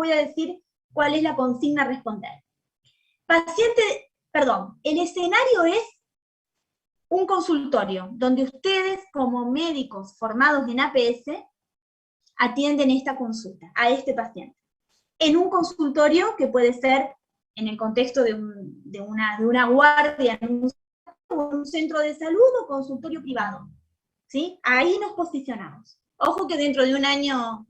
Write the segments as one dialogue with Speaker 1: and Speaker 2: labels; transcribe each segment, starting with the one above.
Speaker 1: voy a decir cuál es la consigna a responder. El escenario es un consultorio, donde ustedes como médicos formados en APS, atienden esta consulta a este paciente. En un consultorio que puede ser en el contexto de una guardia, en un centro de salud o consultorio privado. ¿Sí? Ahí nos posicionamos. Ojo que dentro de un año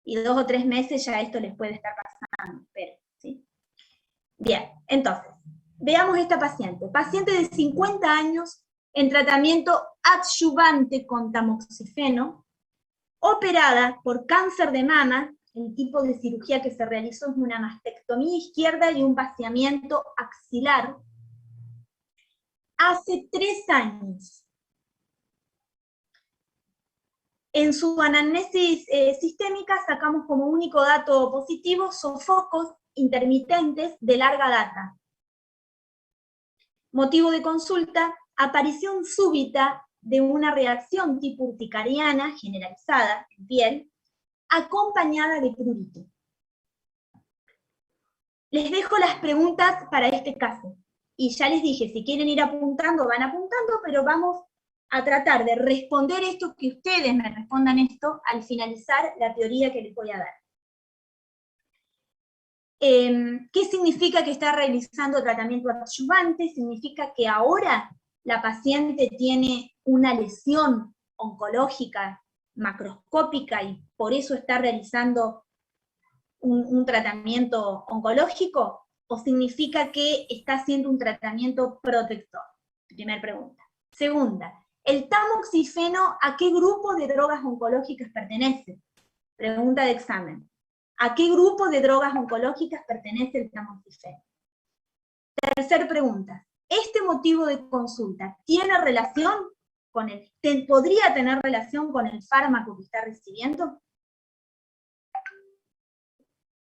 Speaker 1: y 2 o 3 meses ya esto les puede estar pasando. Pero, ¿sí? Bien, entonces, veamos esta paciente. Paciente de 50 años en tratamiento adyuvante con tamoxifeno, operada por cáncer de mama. El tipo de cirugía que se realizó es una mastectomía izquierda y un vaciamiento axilar, hace 3 años. En su anamnesis sistémica sacamos como único dato positivo sofocos intermitentes de larga data. Motivo de consulta, aparición súbita de una reacción tipo urticariana generalizada en piel, acompañada de prurito. Les dejo las preguntas para este caso. Y ya les dije, si quieren ir apuntando, van apuntando, pero vamos a tratar de responder esto, que ustedes me respondan esto, al finalizar la teoría que les voy a dar. ¿Qué significa que está realizando tratamiento adyuvante? Significa que ahora la paciente tiene una lesión oncológica macroscópica y por eso está realizando un tratamiento oncológico, o significa que está haciendo un tratamiento protector. Primera pregunta. Segunda, ¿el tamoxifeno a qué grupo de drogas oncológicas pertenece? Pregunta de examen. ¿A qué grupo de drogas oncológicas pertenece el tamoxifeno? Tercera pregunta. ¿Este motivo de consulta tiene relación con podría tener relación con el fármaco que está recibiendo?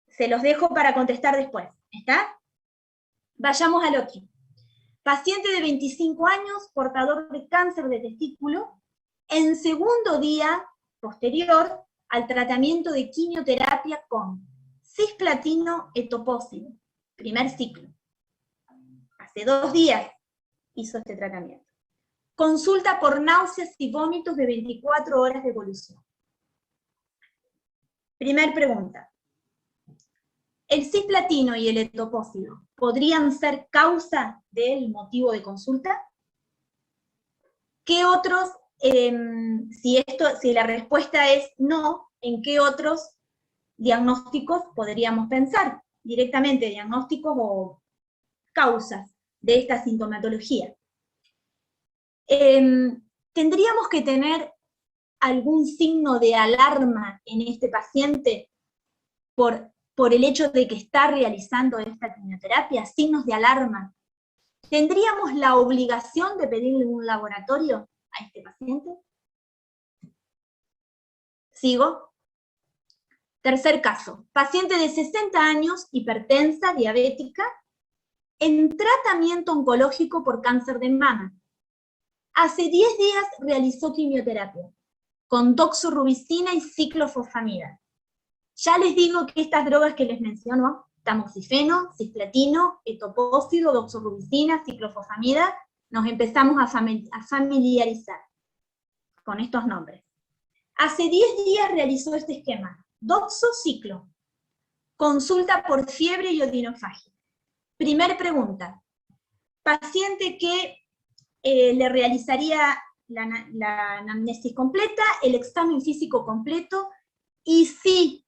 Speaker 1: Se los dejo para contestar después, ¿está? Vayamos al otro. Paciente de 25 años, portador de cáncer de testículo, en segundo día posterior al tratamiento de quimioterapia con cisplatino etopósido, primer ciclo. Hace 2 días hizo este tratamiento. Consulta por náuseas y vómitos de 24 horas de evolución. Primer pregunta. ¿El cisplatino y el etopósido podrían ser causa del motivo de consulta? ¿Qué otros, si la respuesta es no, en qué otros diagnósticos podríamos pensar? Directamente diagnósticos o causas de esta sintomatología. ¿Tendríamos que tener algún signo de alarma en este paciente por el hecho de que está realizando esta quimioterapia? Signos de alarma. ¿Tendríamos la obligación de pedirle un laboratorio a este paciente? ¿Sigo? Tercer caso. Paciente de 60 años, hipertensa, diabética, en tratamiento oncológico por cáncer de mama. Hace 10 días realizó quimioterapia con doxorubicina y ciclofosfamida. Ya les digo que estas drogas que les menciono, tamoxifeno, cisplatino, etopósido, doxorubicina, ciclofosfamida, nos empezamos a familiarizar con estos nombres. Hace 10 días realizó este esquema, doxociclo, consulta por fiebre y odinofagia. Primer pregunta, paciente que le realizaría la anamnesis completa, el examen físico completo, y si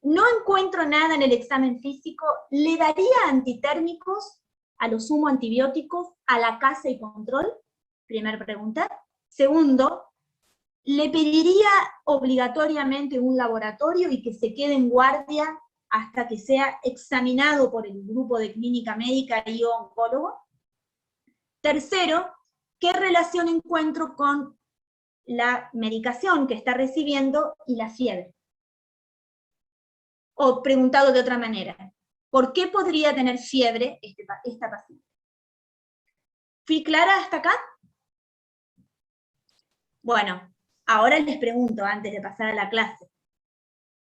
Speaker 1: no encuentro nada en el examen físico, ¿le daría antitérmicos, a lo sumo antibióticos, a la casa y control? Primera pregunta. Segundo, ¿le pediría obligatoriamente un laboratorio y que se quede en guardia hasta que sea examinado por el grupo de clínica médica y oncólogo? Tercero, ¿qué relación encuentro con la medicación que está recibiendo y la fiebre? O preguntado de otra manera, ¿por qué podría tener fiebre esta paciente? ¿Fui clara hasta acá? Bueno, ahora les pregunto antes de pasar a la clase.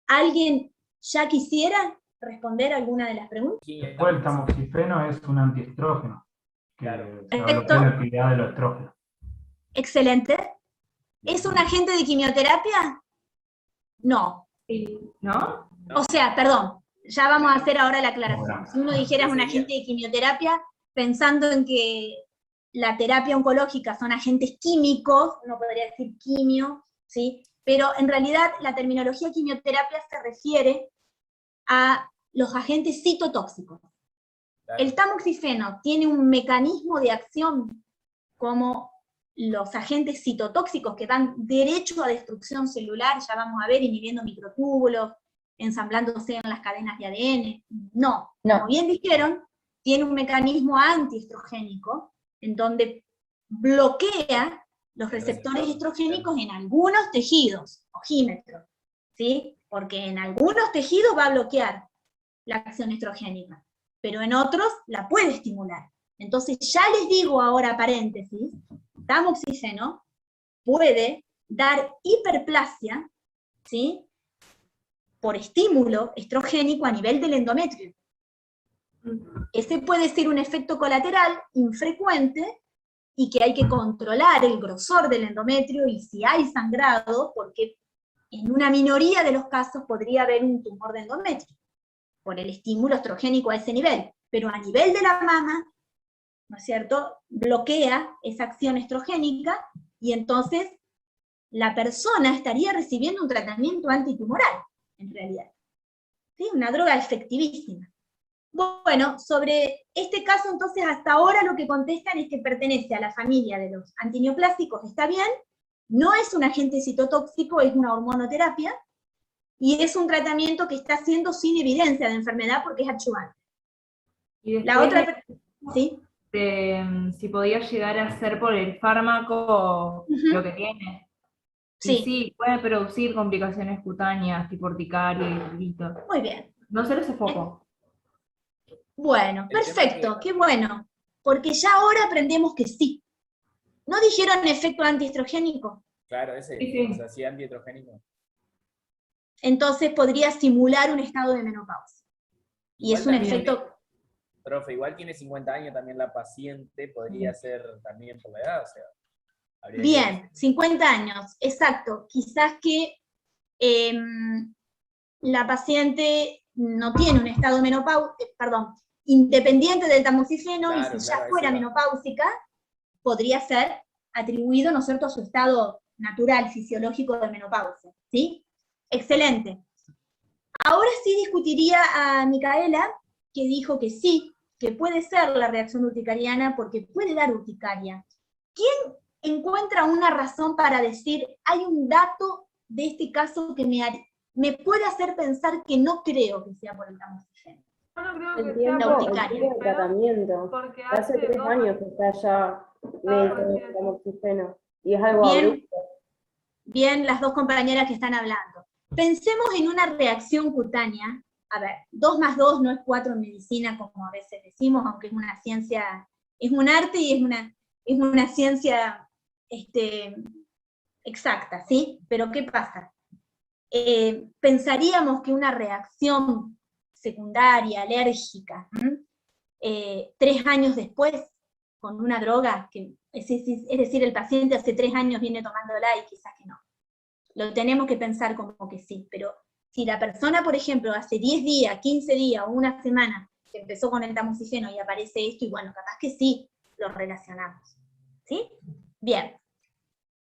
Speaker 1: ¿Alguien ¿Ya quisiera responder alguna de las preguntas?
Speaker 2: Después el tamoxifeno es un antiestrógeno, que
Speaker 3: Claro.
Speaker 2: se bloquea la actividad de los estrógenos.
Speaker 1: Excelente. ¿Es un agente de quimioterapia? No.
Speaker 4: ¿No?
Speaker 1: O sea, perdón, ya vamos a hacer ahora la aclaración.
Speaker 2: Bueno.
Speaker 1: Si uno dijera es un agente de quimioterapia, pensando en que la terapia oncológica son agentes químicos, uno podría decir quimio, ¿sí? Pero en realidad la terminología quimioterapia se refiere a los agentes citotóxicos.
Speaker 3: Claro.
Speaker 1: El tamoxifeno tiene un mecanismo de acción como los agentes citotóxicos que van derecho a destrucción celular, ya vamos a ver, inhibiendo microtúbulos, ensamblándose en las cadenas de ADN. No, como bien dijeron, tiene un mecanismo antiestrogénico, en donde bloquea los receptores estrogénicos en algunos tejidos, ojímetros, ¿sí? Porque en algunos tejidos va a bloquear la acción estrogénica, pero en otros la puede estimular. Entonces ya les digo ahora, paréntesis, tamoxifeno puede dar hiperplasia, ¿sí? Por estímulo estrogénico a nivel del endometrio. Ese puede ser un efecto colateral infrecuente y que hay que controlar el grosor del endometrio y si hay sangrado, porque en una minoría de los casos podría haber un tumor de endometrio por el estímulo estrogénico a ese nivel, pero a nivel de la mama, ¿no es cierto?, bloquea esa acción estrogénica y entonces la persona estaría recibiendo un tratamiento antitumoral, en realidad. ¿Sí? Una droga efectivísima. Bueno, sobre este caso entonces hasta ahora lo que contestan es que pertenece a la familia de los antineoplásicos, está bien, no es un agente citotóxico, es una hormonoterapia, y es un tratamiento que está haciendo sin evidencia de enfermedad porque es adyuvante.
Speaker 4: Y después,
Speaker 1: La otra, ¿sí?
Speaker 4: Si podía llegar a ser por el fármaco lo que tiene.
Speaker 1: Sí.
Speaker 4: Y sí, puede producir complicaciones cutáneas, tipo urticaria y prurito.
Speaker 1: Muy bien.
Speaker 4: No solo ese foco.
Speaker 1: Bueno, perfecto, qué bueno. Porque ya ahora aprendemos que sí. ¿No dijeron efecto antiestrogénico?
Speaker 3: Claro, ese,
Speaker 4: Sí.
Speaker 3: o sea, sí, antiestrogénico.
Speaker 1: Entonces podría simular un estado de menopausia. Y
Speaker 3: Igual
Speaker 1: es un
Speaker 3: también,
Speaker 1: efecto...
Speaker 3: Profe, igual tiene 50 años también la paciente, podría ser también por la edad, o sea.
Speaker 1: Bien, 50 años, exacto. Quizás que la paciente no tiene un estado independiente del tamoxifeno,
Speaker 3: Claro,
Speaker 1: y si ya
Speaker 3: claro,
Speaker 1: fuera menopáusica, podría ser atribuido, ¿no es cierto?, a su estado natural, fisiológico de menopausia, ¿sí? Excelente. Ahora sí discutiría a Micaela, que dijo que sí, que puede ser la reacción urticariana porque puede dar urticaria. ¿Quién encuentra una razón para decir, hay un dato de este caso que me puede hacer pensar que no creo que sea por el tamoxifeno?
Speaker 5: Yo no creo que
Speaker 6: El
Speaker 5: sea
Speaker 6: tiempo,
Speaker 5: por
Speaker 6: el
Speaker 1: urticaria.
Speaker 6: tiempo de tratamiento.
Speaker 5: porque
Speaker 6: Hace 3 años que está ya médico de tamoxifeno. Y es algo
Speaker 1: Bien.
Speaker 6: abrupto.
Speaker 1: Bien, las dos compañeras que están hablando. Pensemos en una reacción cutánea. A ver, 2 más 2 no es 4 en medicina, como a veces decimos, aunque es una ciencia, es un arte y es una ciencia exacta, ¿sí? Pero ¿qué pasa? Pensaríamos que una reacción secundaria, alérgica, 3 años después, con una droga, es decir, el paciente hace 3 años viene tomándola y quizás que no. Lo tenemos que pensar como que sí, pero si la persona, por ejemplo, hace 10 días, 15 días o una semana que empezó con el tamoxifeno y aparece esto, y bueno, capaz que sí, lo relacionamos. ¿Sí? Bien.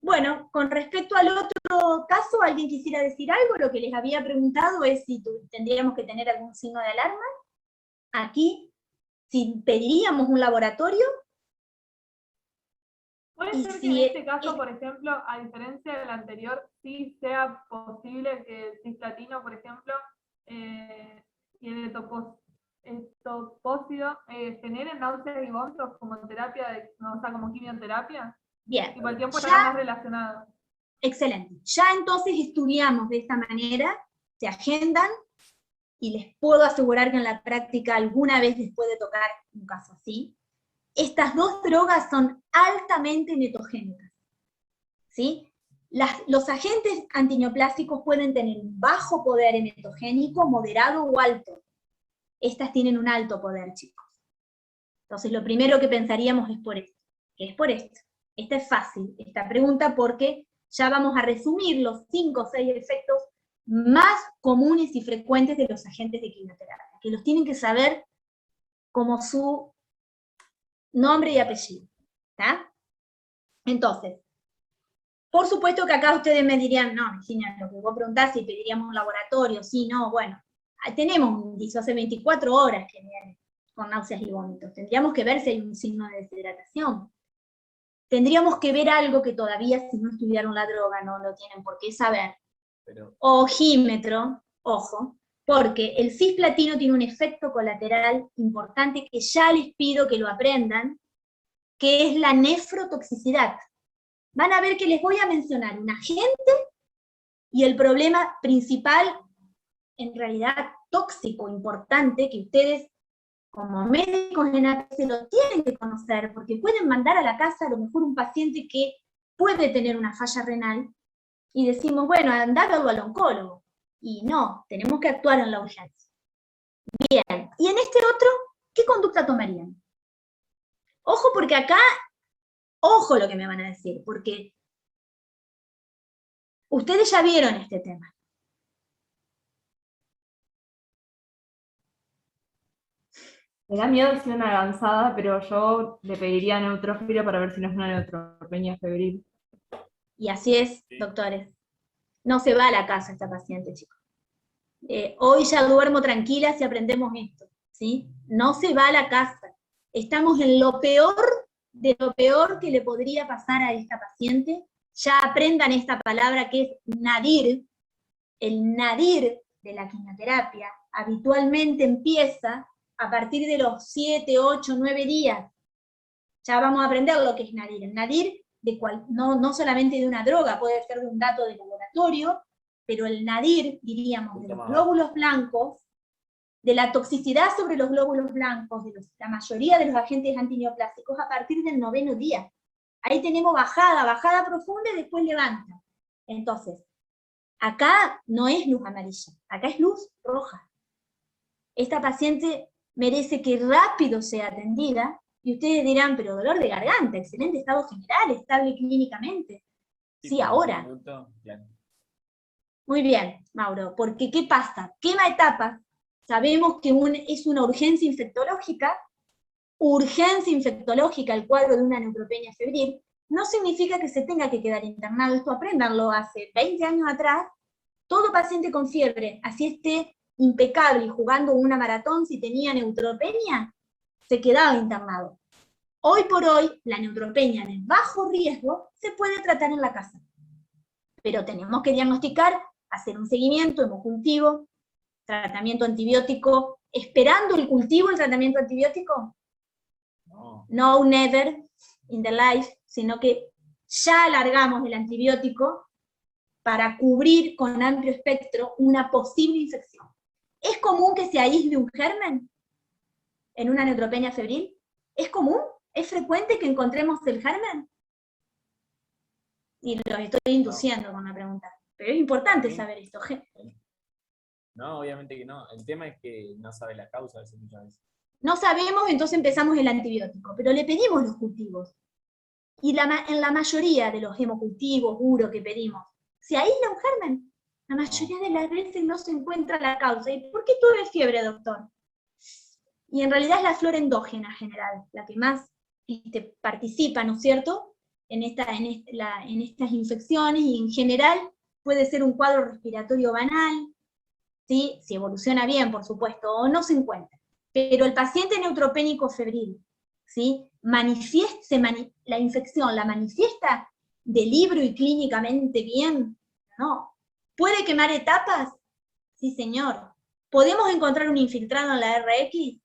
Speaker 1: Bueno, con respecto al otro caso, ¿alguien quisiera decir algo? Lo que les había preguntado es si tendríamos que tener algún signo de alarma. Aquí, si pediríamos un laboratorio.
Speaker 5: Puede
Speaker 1: Y
Speaker 5: ser que
Speaker 1: si
Speaker 5: en este caso, por ejemplo, a diferencia del anterior, sí sea posible que el cisplatino, por ejemplo, y el etopósido generen náuseas y vómitos como terapia, o sea, como quimioterapia.
Speaker 1: Bien.
Speaker 5: Y por el tiempo
Speaker 1: Ya,
Speaker 5: estará más relacionado.
Speaker 1: excelente. Ya entonces estudiamos de esta manera, se agendan, y les puedo asegurar que en la práctica alguna vez les puede tocar un caso así. Estas dos drogas son altamente metogénicas, ¿sí? Los agentes antineoplásicos pueden tener un bajo poder emetogénico, moderado o alto. Estas tienen un alto poder, chicos. Entonces lo primero que pensaríamos es por esto. ¿Qué es por esto? Esta es fácil, esta pregunta, porque ya vamos a resumir los 5 o 6 efectos más comunes y frecuentes de los agentes de quimioterapia, que los tienen que saber como su nombre y apellido. ¿Está? Entonces, por supuesto que acá ustedes me dirían, no, Virginia, lo que vos preguntás si pediríamos un laboratorio, sí, no, bueno, tenemos un indicio hace 24 horas que viene con náuseas y vómitos. Tendríamos que ver si hay un signo de deshidratación. Tendríamos que ver algo que todavía, si no estudiaron la droga, no lo tienen por qué saber.
Speaker 3: Pero,
Speaker 1: Ojímetro, ojo, porque el cisplatino tiene un efecto colateral importante que ya les pido que lo aprendan, que es la nefrotoxicidad. Van a ver que les voy a mencionar un agente y el problema principal, en realidad tóxico, importante, que ustedes como médicos en APC lo tienen que conocer, porque pueden mandar a la casa a lo mejor un paciente que puede tener una falla renal, y decimos, bueno, andá a verlo al oncólogo. Y no, tenemos que actuar en la urgencia. Bien, y en este otro, ¿qué conducta tomarían? Ojo, porque acá, ojo lo que me van a decir, porque ustedes ya vieron este tema.
Speaker 4: Me da miedo decir una avanzada, pero yo le pediría neutrófilo para ver si no es una neutropenia febril.
Speaker 1: Y así es, doctores. No se va a la casa esta paciente, chicos. Hoy ya duermo tranquila si aprendemos esto, ¿sí? No se va a la casa. Estamos en lo peor de lo peor que le podría pasar a esta paciente. Ya aprendan esta palabra que es nadir. El nadir de la quimioterapia habitualmente empieza a partir de los 7, 8, 9 días. Ya vamos a aprender lo que es nadir. El nadir no solamente de una droga, puede ser de un dato de laboratorio, pero el nadir, diríamos, de los glóbulos blancos, de la toxicidad sobre los glóbulos blancos, de la mayoría de los agentes antineoplásicos, a partir del 9º día. Ahí tenemos bajada profunda y después levanta. Entonces, acá no es luz amarilla, acá es luz roja. Esta paciente merece que rápido sea atendida, y ustedes dirán, pero dolor de garganta, excelente estado general, estable clínicamente. Sí, ahora. Muy bien, Mauro, porque ¿qué pasa? Quema etapas. Sabemos que es una urgencia infectológica el cuadro de una neutropenia febril, no significa que se tenga que quedar internado. Esto apréndanlo, hace 20 años atrás, todo paciente con fiebre, así esté impecable y jugando una maratón, si tenía neutropenia, se quedaba internado. Hoy por hoy, la neutropenia de bajo riesgo se puede tratar en la casa. Pero tenemos que diagnosticar, hacer un seguimiento hemocultivo, tratamiento antibiótico, esperando el cultivo del tratamiento antibiótico. No, never in the life, sino que ya alargamos el antibiótico para cubrir con amplio espectro una posible infección. ¿Es común que se aísle un germen en una neutropenia febril? ¿Es común? ¿Es frecuente que encontremos el germen? Y los estoy induciendo con la pregunta. Pero es importante saber esto.
Speaker 3: No, obviamente que no. El tema es que no sabe la causa de eso muchas veces.
Speaker 1: No sabemos, entonces empezamos el antibiótico, pero le pedimos los cultivos. Y en la mayoría de los hemocultivos, uro que pedimos, ¿se aísla un germen? La mayoría de las veces no se encuentra la causa. ¿Y por qué tuve fiebre, doctor? Y en realidad es la flora endógena general, la que más participa, ¿no es cierto?, en estas infecciones, y en general puede ser un cuadro respiratorio banal, ¿sí? Si evoluciona bien, por supuesto, o no se encuentra. Pero el paciente neutropénico febril, ¿sí?, la infección la manifiesta de libro y clínicamente bien, no. ¿Puede quemar etapas? Sí, señor. ¿Podemos encontrar un infiltrado en la RX?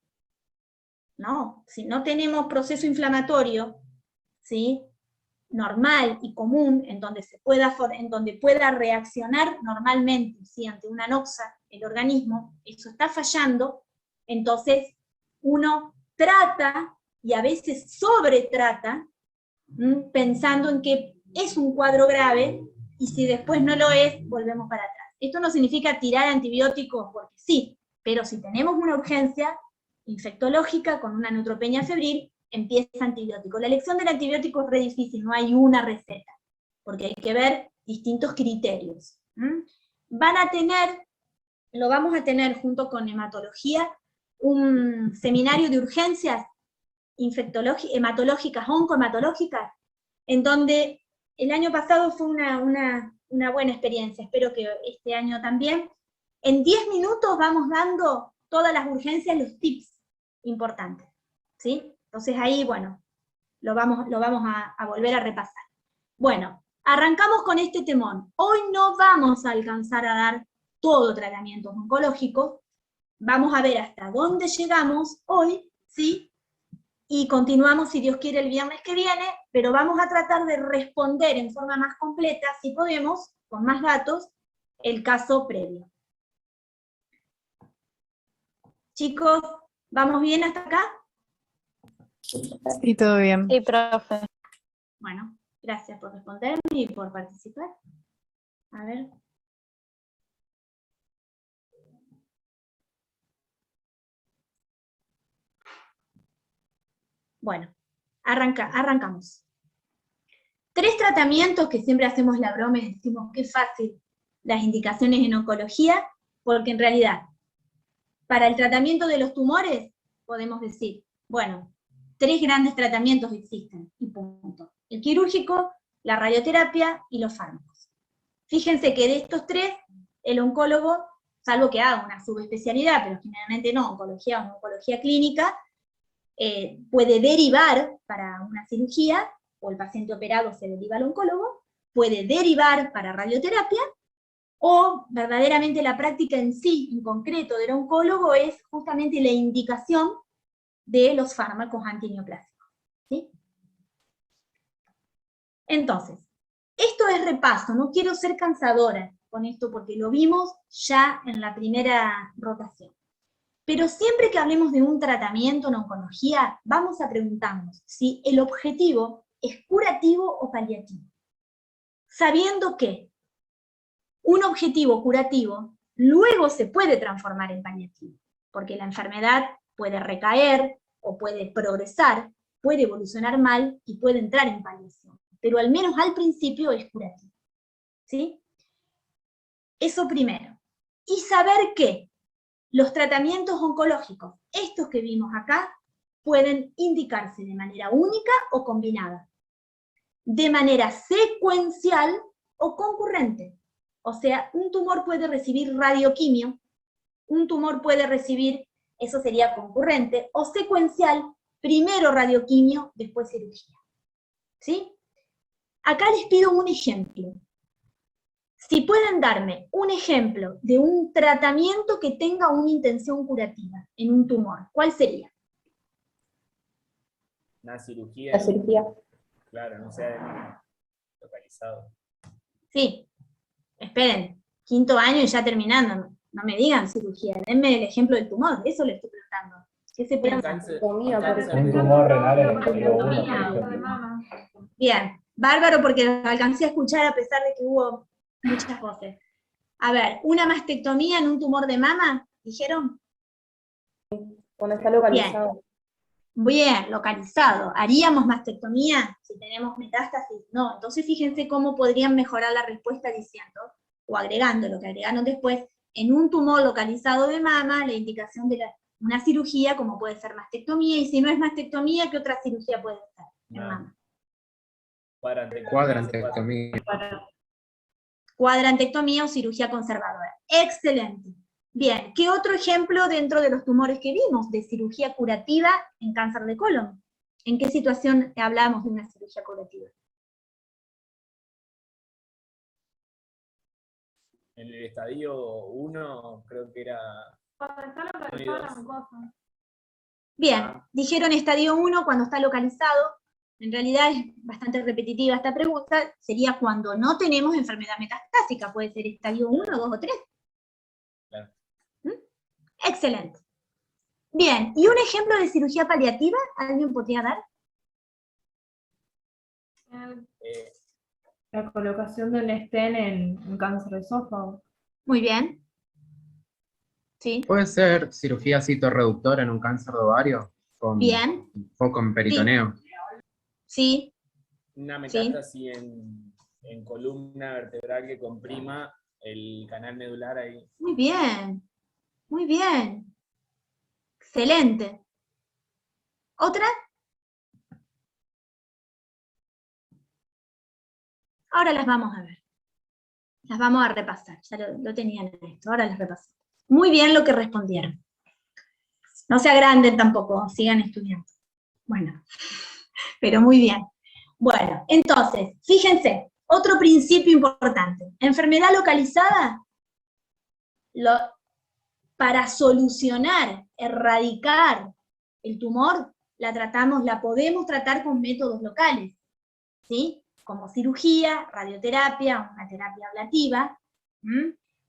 Speaker 1: No. Si no tenemos proceso inflamatorio, ¿sí?, normal y común, en donde pueda reaccionar normalmente, ¿sí?, ante una noxa el organismo, eso está fallando, entonces uno trata, y a veces sobretrata, pensando en que es un cuadro grave, y si después no lo es, volvemos para atrás. Esto no significa tirar antibióticos porque sí, pero si tenemos una urgencia infectológica con una neutropenia febril, empieza antibiótico. La elección del antibiótico es re difícil, no hay una receta, porque hay que ver distintos criterios. Lo vamos a tener junto con hematología, un seminario de urgencias hematológicas, oncohematológicas, en donde el año pasado fue una buena experiencia, espero que este año también. En 10 minutos vamos dando todas las urgencias, los tips importantes, ¿sí? Entonces ahí, bueno, lo vamos a volver a repasar. Bueno, arrancamos con este temón. Hoy no vamos a alcanzar a dar todo tratamiento oncológico, vamos a ver hasta dónde llegamos hoy, ¿sí? Y continuamos, si Dios quiere, el viernes que viene, pero vamos a tratar de responder en forma más completa, si podemos, con más datos, el caso previo. Chicos, ¿vamos bien hasta acá?
Speaker 7: Sí, todo bien.
Speaker 8: Sí, profe.
Speaker 1: Bueno, gracias por responderme y por participar. A ver. Bueno, arrancamos. 3 tratamientos que siempre hacemos la broma y decimos que es fácil las indicaciones en oncología, porque en realidad, para el tratamiento de los tumores, podemos decir, bueno, 3 grandes tratamientos existen, y punto. El quirúrgico, la radioterapia y los fármacos. Fíjense que de estos 3, el oncólogo, salvo que haga una subespecialidad, pero generalmente no, oncología o oncología clínica, puede derivar para una cirugía, o el paciente operado se deriva al oncólogo, puede derivar para radioterapia, o verdaderamente la práctica en sí, en concreto del oncólogo, es justamente la indicación de los fármacos antineoplásicos, ¿sí? Entonces, esto es repaso, no quiero ser cansadora con esto porque lo vimos ya en la primera rotación. Pero siempre que hablemos de un tratamiento en oncología, vamos a preguntarnos si el objetivo es curativo o paliativo. Sabiendo que un objetivo curativo luego se puede transformar en paliativo, porque la enfermedad puede recaer o puede progresar, puede evolucionar mal y puede entrar en paliación, pero al menos al principio es curativo, ¿sí? Eso primero. Y saber que los tratamientos oncológicos, estos que vimos acá, pueden indicarse de manera única o combinada, de manera secuencial o concurrente. O sea, un tumor puede recibir radioquimio, un tumor puede recibir, eso sería concurrente, o secuencial, primero radioquimio, después cirugía. ¿Sí? Acá les pido un ejemplo. Si pueden darme un ejemplo de un tratamiento que tenga una intención curativa en un tumor, ¿cuál sería?
Speaker 3: Una cirugía.
Speaker 6: La cirugía.
Speaker 3: Claro, no sea localizado.
Speaker 1: Sí, esperen, 5º año y ya terminando, no me digan cirugía, denme el ejemplo del tumor, eso le estoy preguntando. ¿Qué se piensa?
Speaker 2: Un tumor renal en el estadio 1, por ejemplo.
Speaker 1: Bien, bárbaro porque lo alcancé a escuchar a pesar de que hubo muchas voces. A ver, ¿una mastectomía en un tumor de mama? ¿Dijeron?
Speaker 6: Cuando está localizado.
Speaker 1: Bien, localizado. ¿Haríamos mastectomía si tenemos metástasis? No, entonces fíjense cómo podrían mejorar la respuesta diciendo, o agregando lo que agregaron después, en un tumor localizado de mama, la indicación de una cirugía, como puede ser mastectomía, y si no es mastectomía, ¿qué otra cirugía puede ser en mama?
Speaker 9: Cuadrantectomía.
Speaker 1: Cuadrantectomía o cirugía conservadora. Excelente. Bien, ¿qué otro ejemplo dentro de los tumores que vimos de cirugía curativa en cáncer de colon? ¿En qué situación hablamos de una cirugía curativa?
Speaker 3: En el estadio 1 creo que era...
Speaker 5: Cuando está localizada la mucosa.
Speaker 1: Bien, dijeron estadio 1 cuando está localizado. En realidad es bastante repetitiva esta pregunta. Sería cuando no tenemos enfermedad metastásica. Puede ser estadio 1, 2 o 3.
Speaker 3: Claro.
Speaker 1: Excelente. Bien, ¿y un ejemplo de cirugía paliativa? ¿Alguien podría dar?
Speaker 4: La colocación de un stent en un cáncer de esófago.
Speaker 1: Muy bien. ¿Sí?
Speaker 7: ¿Puede ser cirugía citorreductora en un cáncer de ovario? Con
Speaker 1: Bien.
Speaker 7: foco en
Speaker 1: Sí.
Speaker 7: peritoneo.
Speaker 1: Sí.
Speaker 3: Una
Speaker 1: Sí.
Speaker 3: metástasis en columna vertebral que comprima el canal medular ahí.
Speaker 1: Muy bien. Muy bien. Excelente. ¿Otra? Ahora las vamos a ver. Las vamos a repasar. Ya lo tenían en esto. Ahora las repaso. Muy bien lo que respondieron. No se agranden tampoco. Sigan estudiando. Bueno. Pero muy bien. Bueno, entonces, fíjense. Otro principio importante. Enfermedad localizada. Para solucionar, erradicar el tumor, la podemos tratar con métodos locales, ¿sí? Como cirugía, radioterapia, una terapia ablativa.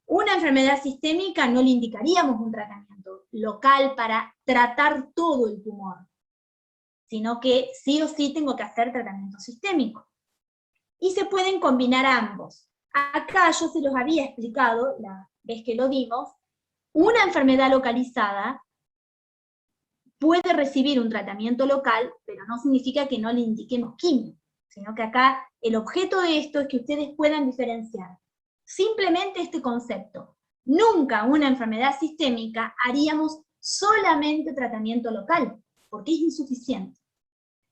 Speaker 1: Una enfermedad sistémica no le indicaríamos un tratamiento local para tratar todo el tumor, sino que sí o sí tengo que hacer tratamiento sistémico. Y se pueden combinar ambos. Acá yo se los había explicado, la vez que lo dimos, una enfermedad localizada puede recibir un tratamiento local, pero no significa que no le indiquemos quimio, sino que acá el objeto de esto es que ustedes puedan diferenciar simplemente este concepto. Nunca una enfermedad sistémica haríamos solamente tratamiento local, porque es insuficiente.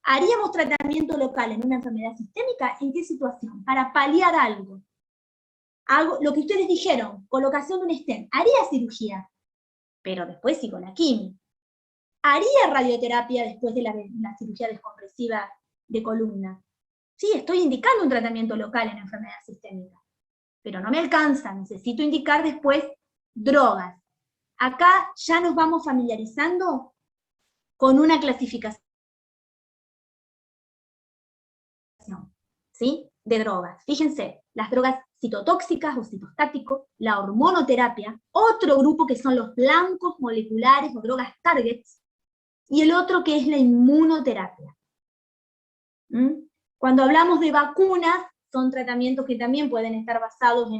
Speaker 1: ¿Haríamos tratamiento local en una enfermedad sistémica? ¿En qué situación? Para paliar algo. Lo que ustedes dijeron, colocación de un stent, haría cirugía, pero después sí con la quimio. Haría radioterapia después de la cirugía descompresiva de columna. Sí, estoy indicando un tratamiento local en enfermedad sistémica, pero no me alcanza, necesito indicar después drogas. Acá ya nos vamos familiarizando con una clasificación, ¿sí?, de drogas. Fíjense, las drogas citotóxicas o citostáticos, la hormonoterapia, otro grupo que son los blancos moleculares o drogas targets, y el otro que es la inmunoterapia. Cuando hablamos de vacunas, son tratamientos que también pueden estar basados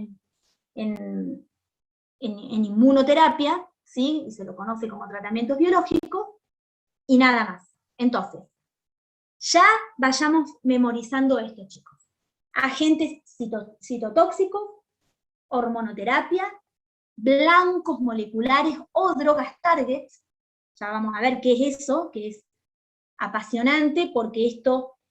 Speaker 1: en inmunoterapia, ¿sí? Y se lo conoce como tratamientos biológicos, y nada más. Entonces, ya vayamos memorizando esto, chicos. Agentes citotóxicos, hormonoterapia, blancos moleculares o drogas targets. Ya vamos a ver qué es eso, que es apasionante, porque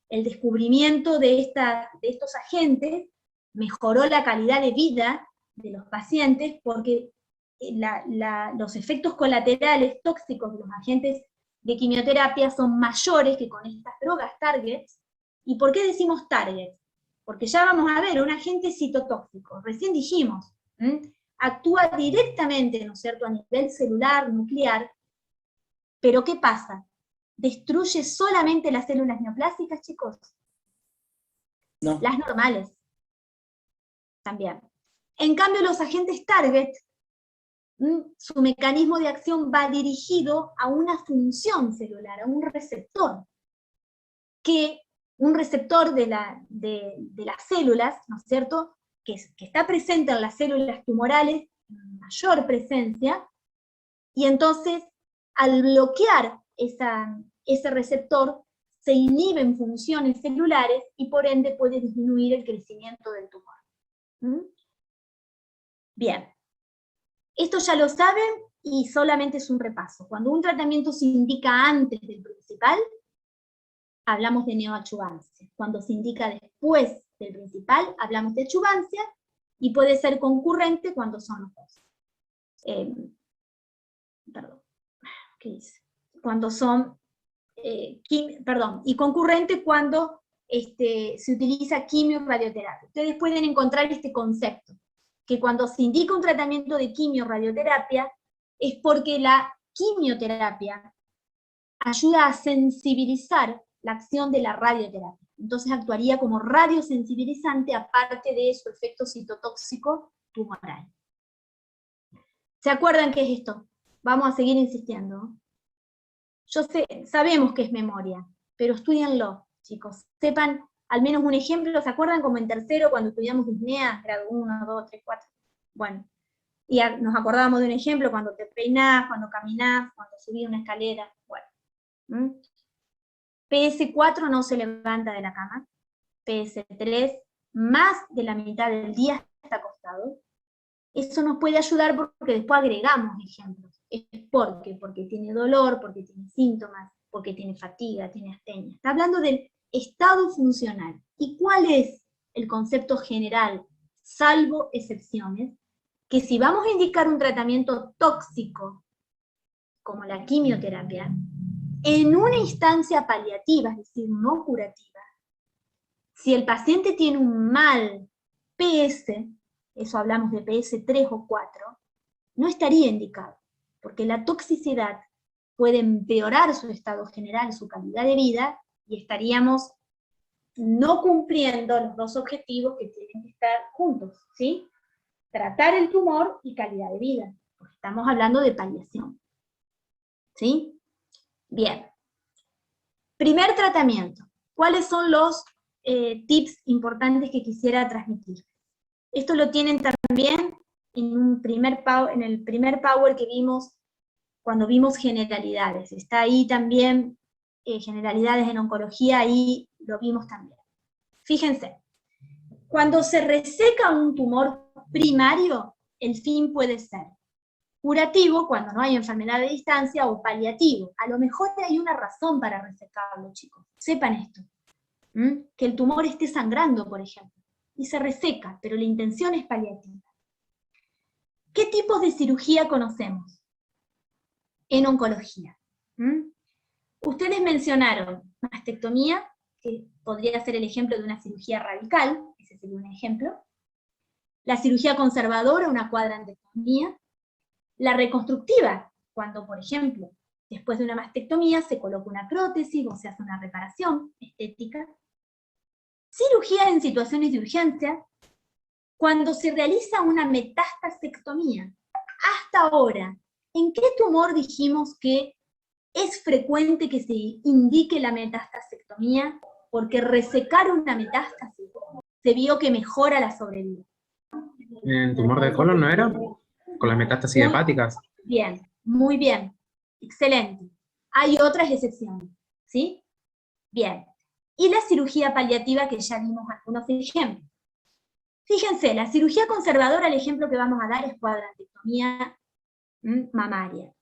Speaker 1: el descubrimiento de estos agentes mejoró la calidad de vida de los pacientes, porque los efectos colaterales tóxicos de los agentes de quimioterapia son mayores que con estas drogas targets. ¿Y por qué decimos targets? Porque ya vamos a ver, un agente citotóxico, recién dijimos, actúa directamente, ¿no es cierto?, a nivel celular, nuclear, pero ¿qué pasa? ¿Destruye solamente las células neoplásicas, chicos?
Speaker 8: No.
Speaker 1: Las normales. También. En cambio, los agentes target, su mecanismo de acción va dirigido a una función celular, a un receptor, un receptor de las células, ¿no es cierto?, que está presente en las células tumorales, en mayor presencia, y entonces, al bloquear ese receptor, se inhiben funciones celulares y por ende puede disminuir el crecimiento del tumor. Bien, esto ya lo saben y solamente es un repaso. Cuando un tratamiento se indica antes del principal, hablamos de neoadyuvancia. Cuando se indica después del principal, hablamos de adyuvancia, y puede ser concurrente cuando son los dos. Perdón, ¿qué dice? Cuando son, y concurrente cuando se utiliza quimio y radioterapia. Ustedes pueden encontrar este concepto, que cuando se indica un tratamiento de quimio o radioterapia, es porque la quimioterapia ayuda a sensibilizar la acción de la radioterapia. Entonces actuaría como radiosensibilizante, aparte de su efecto citotóxico tumoral. ¿Se acuerdan qué es esto? Vamos a seguir insistiendo. Sabemos que es memoria, pero estudianlo, chicos. Sepan al menos un ejemplo, ¿se acuerdan como en tercero cuando estudiamos disnea, grado 1, 2, 3, 4? Bueno, y nos acordábamos de un ejemplo cuando te peinás, cuando caminás, cuando subís una escalera, bueno. PS4 no se levanta de la cama, PS3 más de la mitad del día está acostado. Eso nos puede ayudar porque después agregamos ejemplos. Es porque tiene dolor, porque tiene síntomas, porque tiene fatiga, tiene astenia. Está hablando del estado funcional. ¿Y cuál es el concepto general, salvo excepciones? Que si vamos a indicar un tratamiento tóxico, como la quimioterapia, en una instancia paliativa, es decir, no curativa, si el paciente tiene un mal PS, eso hablamos de PS3 o 4, no estaría indicado, porque la toxicidad puede empeorar su estado general, su calidad de vida, y estaríamos no cumpliendo los dos objetivos que tienen que estar juntos, ¿sí? Tratar el tumor y calidad de vida, porque estamos hablando de paliación, ¿sí? Bien. Primer tratamiento. ¿Cuáles son los tips importantes que quisiera transmitir? Esto lo tienen también en el primer Power que vimos cuando vimos generalidades. Está ahí también generalidades en oncología, ahí lo vimos también. Fíjense, cuando se reseca un tumor primario, el fin puede ser curativo, cuando no hay enfermedad de distancia, o paliativo. A lo mejor hay una razón para resecarlo, chicos. Sepan esto. Que el tumor esté sangrando, por ejemplo, y se reseca, pero la intención es paliativa. ¿Qué tipos de cirugía conocemos en oncología? Ustedes mencionaron mastectomía, que podría ser el ejemplo de una cirugía radical, ese sería un ejemplo. La cirugía conservadora, una cuadrantectomía. La reconstructiva, cuando, por ejemplo, después de una mastectomía se coloca una prótesis o se hace una reparación estética. Cirugía en situaciones de urgencia, cuando se realiza una metastasectomía. Hasta ahora, ¿en qué tumor dijimos que es frecuente que se indique la metastasectomía? Porque resecar una metástasis se vio que mejora la sobrevida.
Speaker 7: ¿En tumor de colon no era? Con las metástasis hepáticas.
Speaker 1: Bien, muy bien, excelente. Hay otras excepciones, ¿sí? Bien. Y la cirugía paliativa, que ya vimos algunos ejemplos. Fíjense, la cirugía conservadora, el ejemplo que vamos a dar es cuadrantectomía mamaria.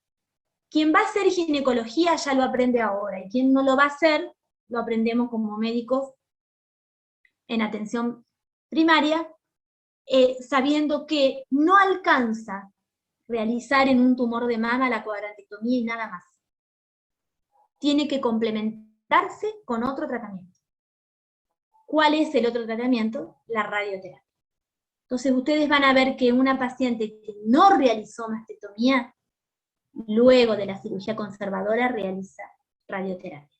Speaker 1: Quien va a hacer ginecología ya lo aprende ahora, y quien no lo va a hacer, lo aprendemos como médicos en atención primaria, sabiendo que no alcanza realizar en un tumor de mama la cuadrantectomía y nada más. Tiene que complementarse con otro tratamiento. ¿Cuál es el otro tratamiento? La radioterapia. Entonces ustedes van a ver que una paciente que no realizó mastectomía, luego de la cirugía conservadora realiza radioterapia.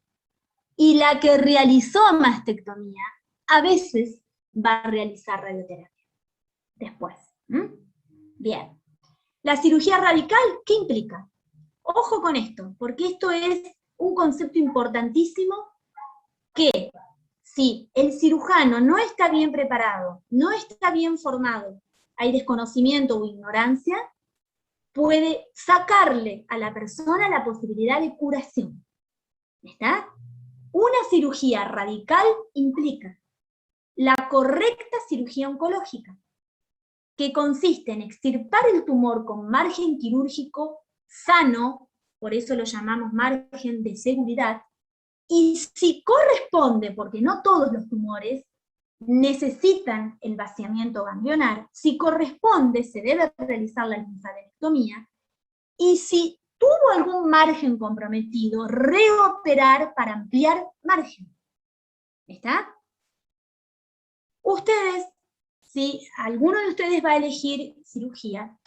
Speaker 1: Y la que realizó mastectomía, a veces va a realizar radioterapia. Después. Bien. La cirugía radical, ¿qué implica? Ojo con esto, porque esto es un concepto importantísimo que si el cirujano no está bien preparado, no está bien formado, hay desconocimiento o ignorancia, puede sacarle a la persona la posibilidad de curación. ¿Está? Una cirugía radical implica la correcta cirugía oncológica, que consiste en extirpar el tumor con margen quirúrgico sano, por eso lo llamamos margen de seguridad, y si corresponde, porque no todos los tumores necesitan el vaciamiento ganglionar, si corresponde se debe realizar la linfadenectomía, y si tuvo algún margen comprometido, reoperar para ampliar margen. ¿Está? Ustedes, si alguno de ustedes va a elegir cirugía,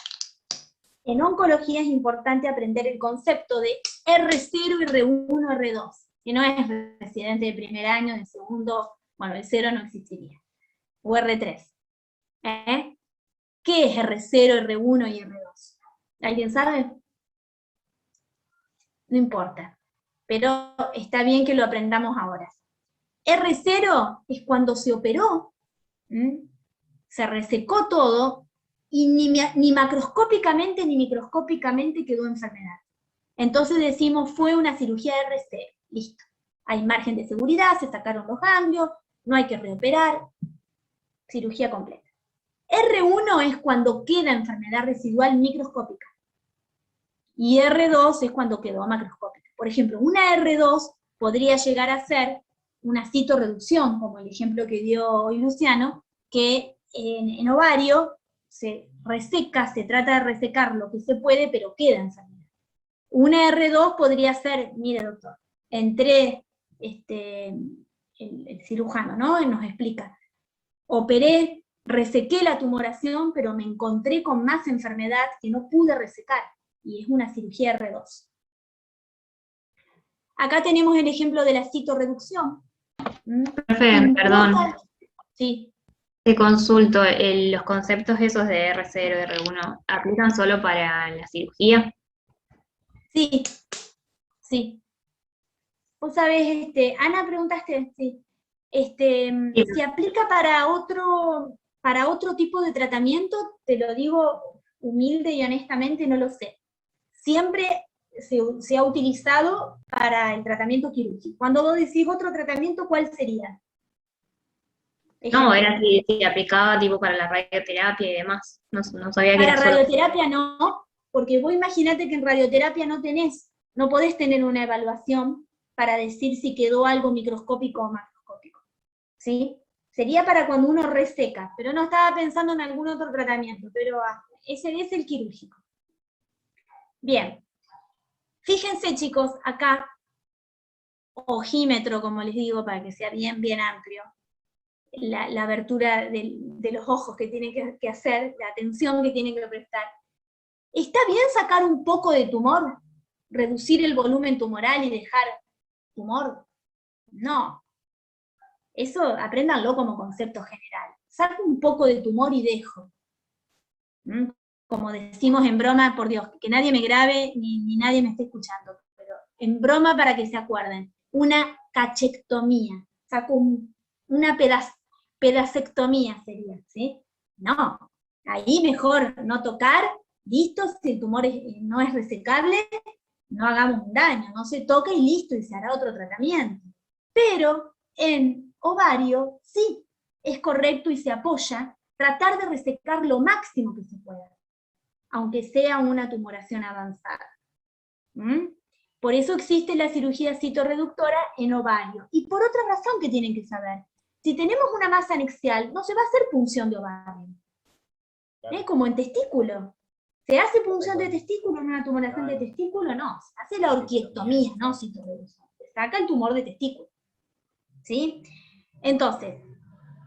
Speaker 1: en oncología es importante aprender el concepto de R0, R1, R2, que no es residente de primer año, de segundo, bueno, el 0 no existiría, o R3. ¿Qué es R0, R1 y R2? ¿Alguien sabe? No importa, pero está bien que lo aprendamos ahora. R0 es cuando se operó, se resecó todo, y ni macroscópicamente ni microscópicamente quedó enfermedad. Entonces decimos, fue una cirugía R0, listo. Hay margen de seguridad, se sacaron los ganglios, no hay que reoperar, cirugía completa. R1 es cuando queda enfermedad residual microscópica, y R2 es cuando quedó macroscópica. Por ejemplo, una R2 podría llegar a ser una citorreducción, como el ejemplo que dio hoy Luciano, que en ovario se reseca, se trata de resecar lo que se puede, pero queda enfermedad. Una R2 podría ser, mire doctor, entre el cirujano, ¿no? Nos explica, operé, resequé la tumoración, pero me encontré con más enfermedad que no pude resecar, y es una cirugía R2. Acá tenemos el ejemplo de la citorreducción.
Speaker 9: Profe, perdón,
Speaker 1: Sí.
Speaker 9: te consulto, los conceptos esos de R0, R1, ¿aplican solo para la cirugía?
Speaker 1: Sí, sí. Vos sabés, Ana, preguntaste, sí. Si aplica para otro tipo de tratamiento, te lo digo humilde y honestamente, no lo sé. Siempre se ha utilizado para el tratamiento quirúrgico. Cuando vos decís otro tratamiento, ¿cuál sería?
Speaker 9: No, era si aplicaba tipo para la radioterapia y demás. No sabía que
Speaker 1: Para
Speaker 9: era solo.
Speaker 1: radioterapia no, porque vos imaginate que en radioterapia no podés tener una evaluación para decir si quedó algo microscópico o macroscópico, ¿sí? Sería para cuando uno reseca, pero no estaba pensando en algún otro tratamiento, pero ese es el quirúrgico. Bien, fíjense chicos, acá, ojímetro, como les digo, para que sea bien, bien amplio, la abertura de los ojos que tienen que hacer, la atención que tienen que prestar. ¿Está bien sacar un poco de tumor? ¿Reducir el volumen tumoral y dejar tumor? No. Eso apréndanlo como concepto general. Saco un poco de tumor y dejo. Como decimos en broma, por Dios, que nadie me grabe ni nadie me esté escuchando, pero en broma para que se acuerden, una cachectomía. Saco una pedacectomía sería, ¿sí? No, ahí mejor no tocar, listo, si el tumor no es resecable, no hagamos un daño, no se toca y listo, y se hará otro tratamiento. Pero en ovario, sí, es correcto y se apoya tratar de resecar lo máximo que se pueda, aunque sea una tumoración avanzada. Por eso existe la cirugía citorreductora en ovario. Y por otra razón que tienen que saber, si tenemos una masa anexial, no se va a hacer punción de ovario. Como en testículo. ¿Se hace punción de testículo en una tumoración de testículo? No, se hace la orquiectomía, no citorreducción. Se saca el tumor de testículo. ¿Sí? Entonces,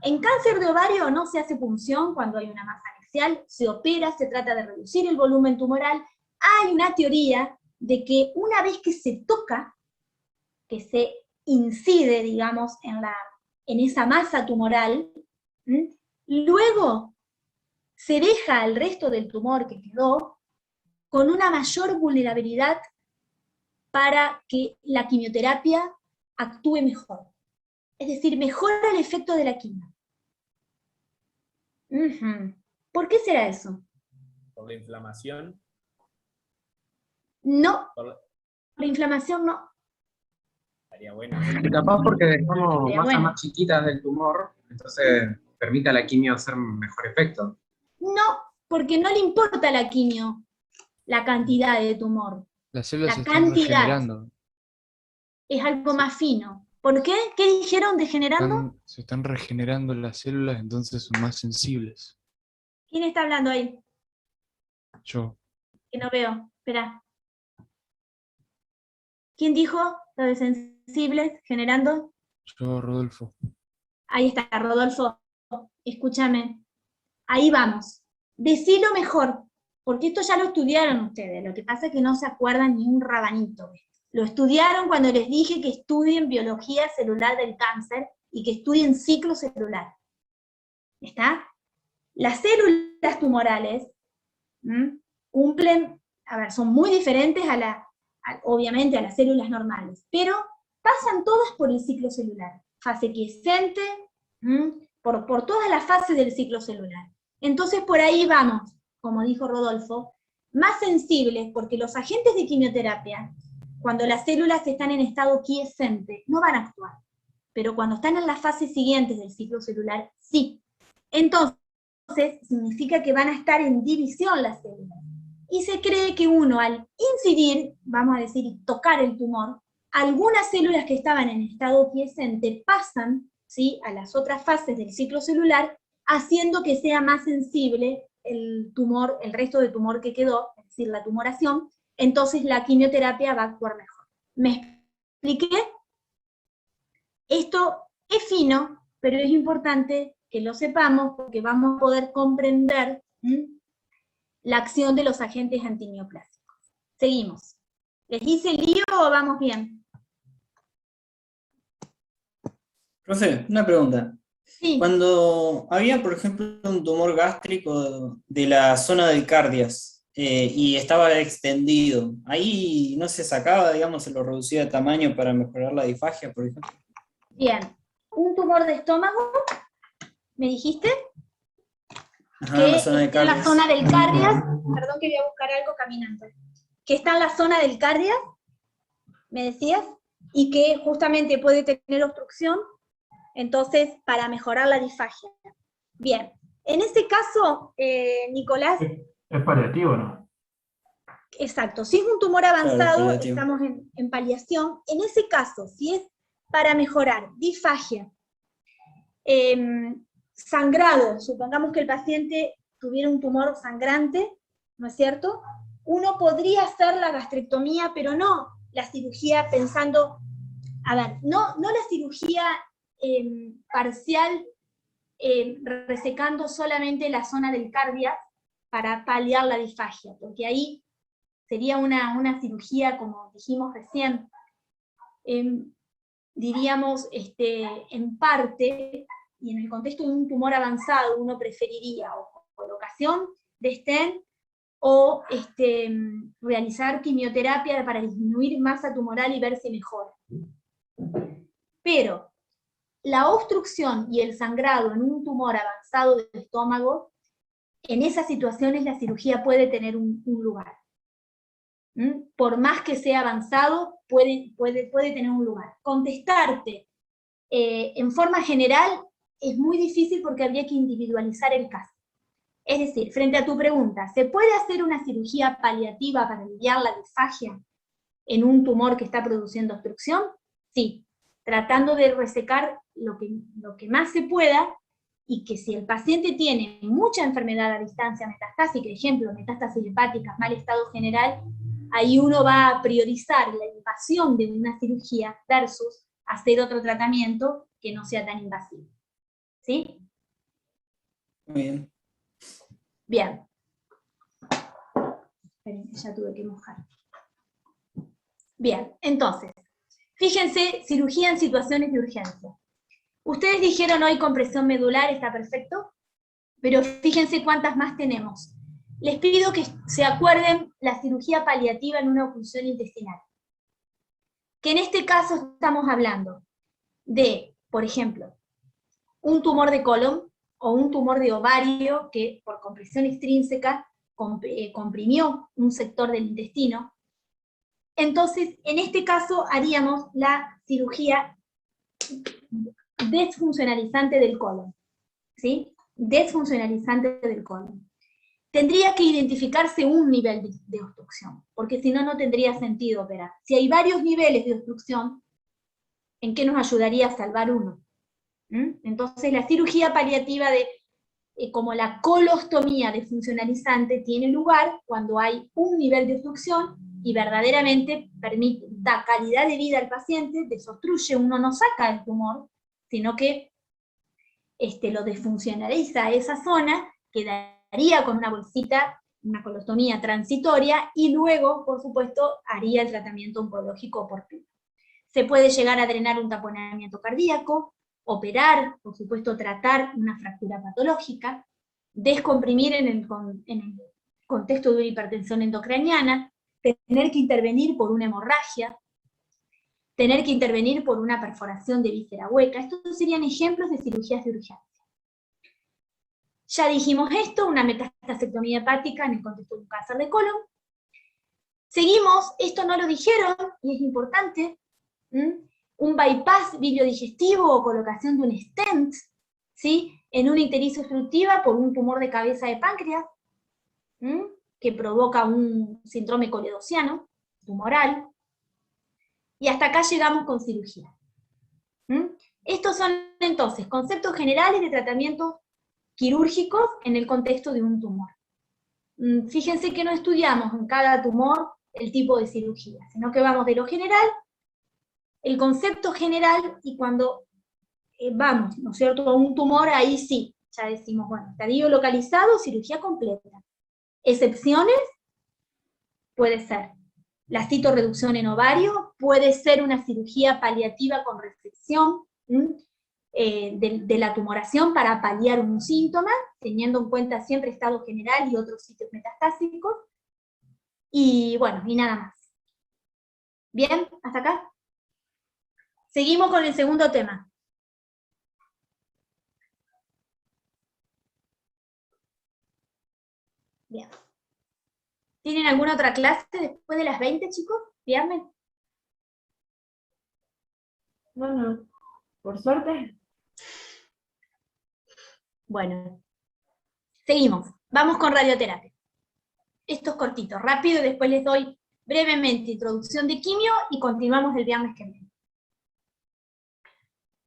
Speaker 1: en cáncer de ovario no se hace punción cuando hay una masa anexial, se opera, se trata de reducir el volumen tumoral. Hay una teoría de que una vez que se toca, que se incide, digamos, en esa masa tumoral, luego se deja al resto del tumor que quedó con una mayor vulnerabilidad para que la quimioterapia actúe mejor. Es decir, mejora el efecto de la quimio. ¿Por qué será eso?
Speaker 3: ¿Por la inflamación?
Speaker 1: No, la inflamación no.
Speaker 3: Estaría bueno.
Speaker 7: Y capaz porque dejamos
Speaker 1: Sería
Speaker 7: masas
Speaker 1: bueno.
Speaker 7: más chiquitas del tumor, entonces permite a la quimio hacer mejor efecto.
Speaker 1: No, porque no le importa a la quimio la cantidad de tumor.
Speaker 10: Las células
Speaker 1: La
Speaker 10: se están
Speaker 1: cantidad
Speaker 10: regenerando.
Speaker 1: es algo más fino. ¿Por qué? ¿Qué dijeron degenerando?
Speaker 10: Se están regenerando las células, entonces son más sensibles.
Speaker 1: ¿Quién está hablando ahí?
Speaker 10: Yo.
Speaker 1: Que no veo. Espera. ¿Quién dijo lo de sensibles generando?
Speaker 10: Yo, Rodolfo.
Speaker 1: Ahí está, Rodolfo. Escúchame. Ahí vamos. Decilo mejor, porque esto ya lo estudiaron ustedes. Lo que pasa es que no se acuerdan ni un rabanito. Lo estudiaron cuando les dije que estudien biología celular del cáncer y que estudien ciclo celular. ¿Está? Las células tumorales cumplen, son muy diferentes obviamente a las células normales, pero pasan todas por el ciclo celular. fase quiescente, por todas las fases del ciclo celular. Entonces por ahí vamos, como dijo Rodolfo, más sensibles, porque los agentes de quimioterapia, cuando las células están en estado quiescente, no van a actuar, pero cuando están en las fases siguientes del ciclo celular, sí. Entonces, significa que van a estar en división las células. Y se cree que uno, al incidir, vamos a decir, y tocar el tumor, algunas células que estaban en estado quiescente pasan, ¿sí?, a las otras fases del ciclo celular, haciendo que sea más sensible el tumor, el resto de tumor que quedó, es decir, la tumoración. Entonces la quimioterapia va a actuar mejor. ¿Me expliqué? Esto es fino, pero es importante que lo sepamos porque vamos a poder comprender la acción de los agentes antineoplásicos. Seguimos. ¿Les hice lío o vamos bien?
Speaker 8: Profe, una pregunta.
Speaker 1: Sí.
Speaker 8: Cuando había, por ejemplo, un tumor gástrico de la zona del cardias y estaba extendido, ahí no se sacaba, digamos, se lo reducía de tamaño para mejorar la disfagia, por ejemplo.
Speaker 1: Bien. ¿Un tumor de estómago? ¿Me dijiste?
Speaker 8: Ajá,
Speaker 1: Que
Speaker 8: la zona del
Speaker 1: está en la
Speaker 8: cardias.
Speaker 1: zona del cardias. Perdón que voy a buscar algo caminando. Que está en la zona del cardias, me decías, y que justamente puede tener obstrucción, entonces, para mejorar la disfagia. Bien, en ese caso, Nicolás,
Speaker 2: Es paliativo, ¿no?
Speaker 1: exacto, si es un tumor avanzado,
Speaker 8: paliativo.
Speaker 1: estamos en paliación. En ese caso, si es para mejorar disfagia, sangrado, supongamos que el paciente tuviera un tumor sangrante, ¿no es cierto? Uno podría hacer la gastrectomía, pero no la cirugía pensando, a ver, no la cirugía parcial, resecando solamente la zona del cardias para paliar la disfagia, porque ahí sería una cirugía, como dijimos recién, diríamos, en parte, y en el contexto de un tumor avanzado, uno preferiría o colocación de stent o realizar quimioterapia para disminuir masa tumoral y ver si mejora. Pero la obstrucción y el sangrado en un tumor avanzado del estómago, en esas situaciones la cirugía puede tener un lugar. Por más que sea avanzado, puede tener un lugar. Contestarte en forma general es muy difícil porque habría que individualizar el caso. Es decir, frente a tu pregunta, ¿se puede hacer una cirugía paliativa para aliviar la disfagia en un tumor que está produciendo obstrucción? Sí, tratando de resecar lo que más se pueda, y que si el paciente tiene mucha enfermedad a distancia metastásica, ejemplo, metástasis hepáticas, mal estado general, ahí uno va a priorizar la invasión de una cirugía versus hacer otro tratamiento que no sea tan invasivo. ¿Sí?
Speaker 8: Muy bien.
Speaker 1: Bien. Esperen, ya tuve que mojar. Bien, entonces, fíjense, cirugía en situaciones de urgencia. Ustedes dijeron hoy compresión medular, está perfecto, pero fíjense cuántas más tenemos. Les pido que se acuerden la cirugía paliativa en una oclusión intestinal. Que en este caso estamos hablando de, por ejemplo, un tumor de colon o un tumor de ovario que por compresión extrínseca comprimió un sector del intestino. Entonces, en este caso haríamos la cirugía desfuncionalizante del colon, ¿sí? Desfuncionalizante del colon. Tendría que identificarse un nivel de obstrucción, porque si no, no tendría sentido operar. Si hay varios niveles de obstrucción, ¿en qué nos ayudaría a salvar uno? Entonces, la cirugía paliativa como la colostomía desfuncionalizante tiene lugar cuando hay un nivel de obstrucción y verdaderamente da calidad de vida al paciente, desobstruye, uno no saca el tumor, sino que lo desfuncionaliza esa zona, quedaría con una bolsita, una colostomía transitoria, y luego, por supuesto, haría el tratamiento oncológico oportuno. Se puede llegar a drenar un taponamiento cardíaco, operar, por supuesto, tratar una fractura patológica, descomprimir en el contexto de una hipertensión endocraniana, tener que intervenir por una hemorragia, tener que intervenir por una perforación de víscera hueca. Estos serían ejemplos de cirugías de urgencia. Ya dijimos esto, una metastasectomía hepática en el contexto de un cáncer de colon. Seguimos, esto no lo dijeron, y es importante, un bypass biliodigestivo o colocación de un stent, ¿sí? En una ictericia obstructiva por un tumor de cabeza de páncreas, que provoca un síndrome coledociano, tumoral. Y hasta acá llegamos con cirugía. Estos son entonces conceptos generales de tratamientos quirúrgicos en el contexto de un tumor. Fíjense que no estudiamos en cada tumor el tipo de cirugía, sino que vamos de lo general, el concepto general, y cuando vamos, ¿no es cierto?, a un tumor, ahí sí, ya decimos, bueno, estadio localizado, cirugía completa. Excepciones, puede ser la citorreducción en ovario, puede ser una cirugía paliativa con resección de la tumoración para paliar un síntoma, teniendo en cuenta siempre estado general y otros sitios metastásicos, y bueno, y nada más. ¿Bien? ¿Hasta acá? Seguimos con el segundo tema. Bien. ¿Tienen alguna otra clase después de las 20, chicos? Díganme.
Speaker 4: Bueno, por suerte.
Speaker 1: Bueno, seguimos. Vamos con radioterapia. Esto es cortito, rápido, y después les doy brevemente introducción de quimio y continuamos el viernes que viene.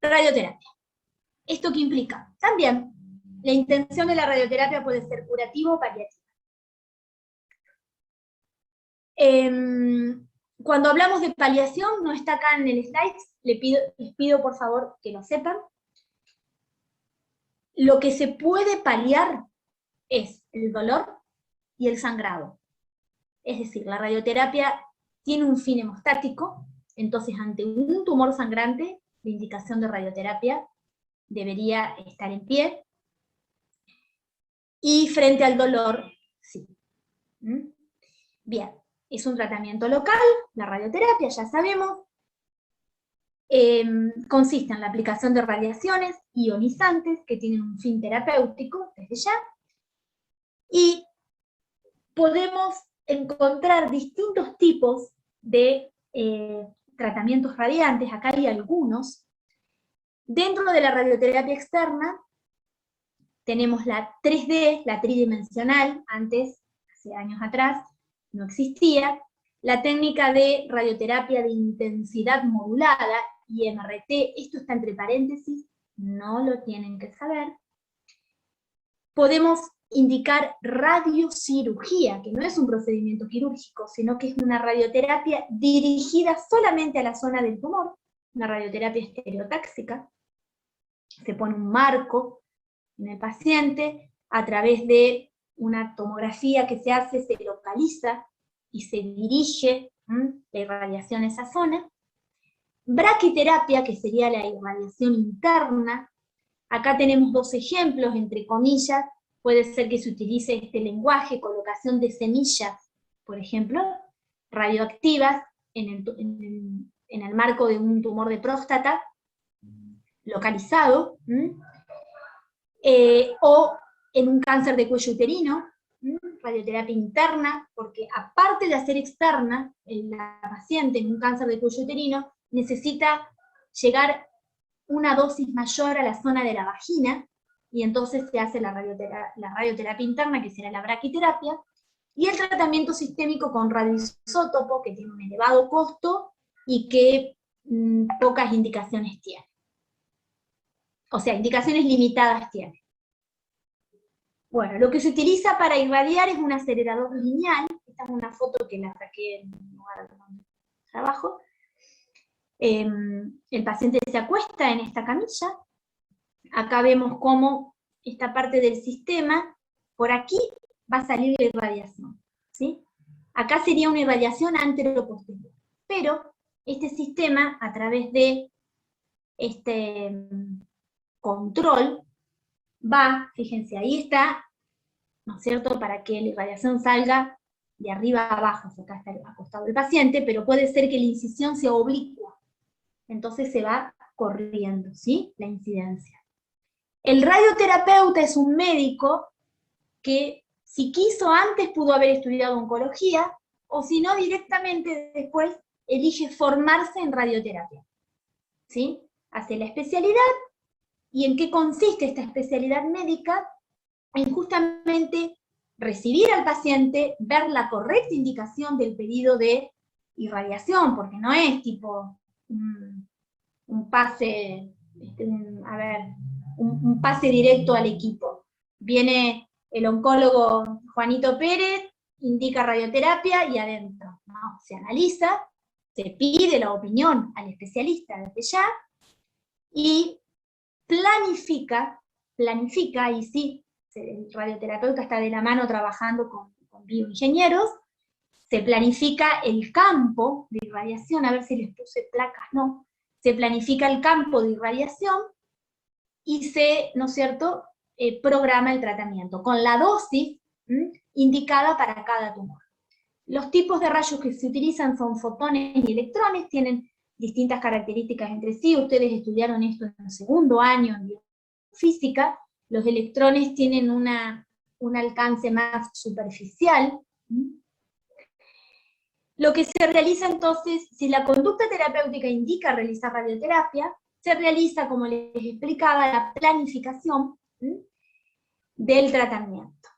Speaker 1: Radioterapia. ¿Esto qué implica? También, la intención de la radioterapia puede ser curativa o paliativa. Cuando hablamos de paliación, no está acá en el slide, les pido por favor que lo sepan. Lo que se puede paliar es el dolor y el sangrado. Es decir, la radioterapia tiene un fin hemostático, entonces ante un tumor sangrante, la indicación de radioterapia debería estar en pie, y frente al dolor, sí. Bien, es un tratamiento local, la radioterapia, ya sabemos, consiste en la aplicación de radiaciones ionizantes que tienen un fin terapéutico, desde ya, y podemos encontrar distintos tipos de tratamientos radiantes, acá hay algunos. Dentro de la radioterapia externa tenemos la 3D, la tridimensional, antes, hace años atrás, no existía, la técnica de radioterapia de intensidad modulada, IMRT, esto está entre paréntesis, no lo tienen que saber. Podemos indicar radiocirugía, que no es un procedimiento quirúrgico, sino que es una radioterapia dirigida solamente a la zona del tumor, una radioterapia estereotáxica. Se pone un marco en el paciente, a través de una tomografía que se hace, se localiza y se dirige la irradiación a esa zona. Braquiterapia, que sería la irradiación interna. Acá tenemos dos ejemplos, entre comillas. Puede ser que se utilice este lenguaje, colocación de semillas, por ejemplo, radioactivas en el marco de un tumor de próstata localizado, o en un cáncer de cuello uterino, radioterapia interna, porque aparte de hacer externa, la paciente en un cáncer de cuello uterino necesita llegar una dosis mayor a la zona de la vagina, y entonces se hace la radioterapia interna, que será la braquiterapia, y el tratamiento sistémico con radioisótopo, que tiene un elevado costo y que pocas indicaciones tiene. O sea, indicaciones limitadas tiene. Bueno, lo que se utiliza para irradiar es un acelerador lineal. Esta es una foto que la saqué en un lugar de trabajo. El paciente se acuesta en esta camilla. Acá vemos cómo esta parte del sistema, por aquí va a salir la irradiación, ¿sí? Acá sería una irradiación anteroposterior. Pero este sistema, a través de este control, va, fíjense, ahí está, ¿no es cierto?, para que la irradiación salga de arriba a abajo. Acá está acostado el paciente, pero puede ser que la incisión sea oblicua. Entonces se va corriendo, ¿sí? La incidencia. El radioterapeuta es un médico que si quiso antes pudo haber estudiado oncología, o si no directamente después elige formarse en radioterapia, ¿sí? Hace la especialidad, ¿y en qué consiste esta especialidad médica? En justamente recibir al paciente, ver la correcta indicación del pedido de irradiación, porque no es tipo un pase, un pase directo al equipo. Viene el oncólogo Juanito Pérez, indica radioterapia y adentro, ¿no? Se analiza, se pide la opinión al especialista desde ya, y planifica, y sí, el radioterapeuta está de la mano trabajando con bioingenieros, se planifica el campo de irradiación, a ver si les puse placas, no, se planifica el campo de irradiación y se, ¿no es cierto?, programa el tratamiento, con la dosis indicada para cada tumor. Los tipos de rayos que se utilizan son fotones y electrones, tienen distintas características entre sí, ustedes estudiaron esto en el segundo año en biofísica, los electrones tienen un alcance más superficial. Lo que se realiza entonces, si la conducta terapéutica indica realizar radioterapia, se realiza, como les explicaba, la planificación del tratamiento.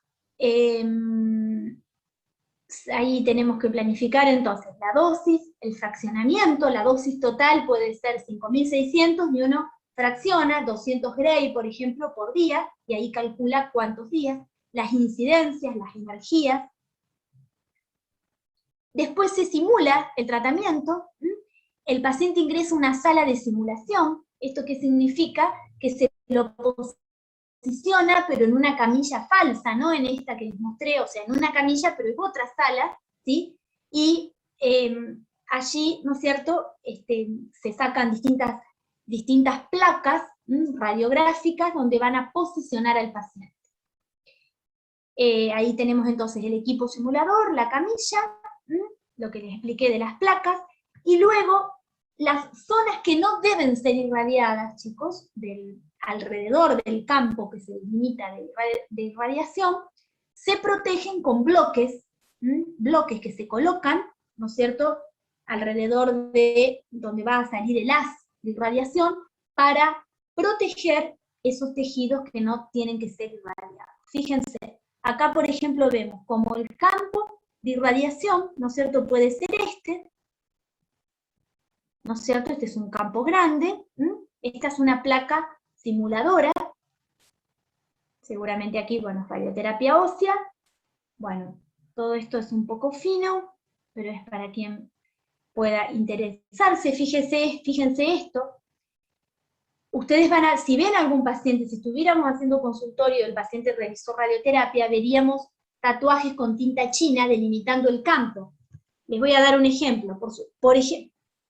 Speaker 1: Ahí tenemos que planificar entonces la dosis, el fraccionamiento, la dosis total puede ser 5.600 y uno fracciona 200 Gray, por ejemplo, por día, y ahí calcula cuántos días, las incidencias, las energías. Después se simula el tratamiento, el paciente ingresa a una sala de simulación. ¿Esto qué significa? Que se lo posiciona, pero en una camilla falsa, no en esta que les mostré, o sea, en una camilla, pero en otra sala, ¿sí? Y allí, ¿no es cierto?, se sacan distintas placas radiográficas donde van a posicionar al paciente. Ahí tenemos entonces el equipo simulador, la camilla, lo que les expliqué de las placas, y luego las zonas que no deben ser irradiadas, chicos, alrededor del campo que se limita de irradiación, se protegen con bloques, bloques que se colocan, ¿no es cierto?, alrededor de donde va a salir el haz de irradiación, para proteger esos tejidos que no tienen que ser irradiados. Fíjense, acá por ejemplo vemos como el campo de irradiación, ¿no es cierto?, puede ser ¿no es cierto? Este es un campo grande, esta es una placa simuladora, seguramente aquí, bueno, radioterapia ósea, bueno, todo esto es un poco fino, pero es para quien pueda interesarse. Fíjense esto, ustedes si ven algún paciente, si estuviéramos haciendo consultorio y el paciente realizó radioterapia, veríamos tatuajes con tinta china delimitando el campo. Les voy a dar un ejemplo,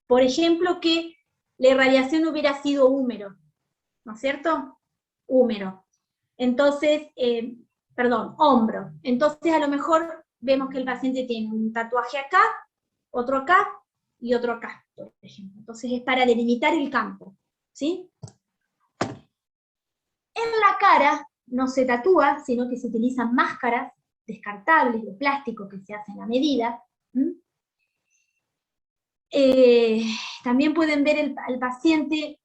Speaker 1: por ejemplo que la irradiación hubiera sido húmero, ¿no es cierto? Húmero. Entonces, hombro. Entonces a lo mejor vemos que el paciente tiene un tatuaje acá, otro acá y otro acá, por ejemplo. Entonces es para delimitar el campo, ¿sí? En la cara no se tatúa, sino que se utilizan máscaras descartables de plástico que se hacen a medida. También pueden ver al paciente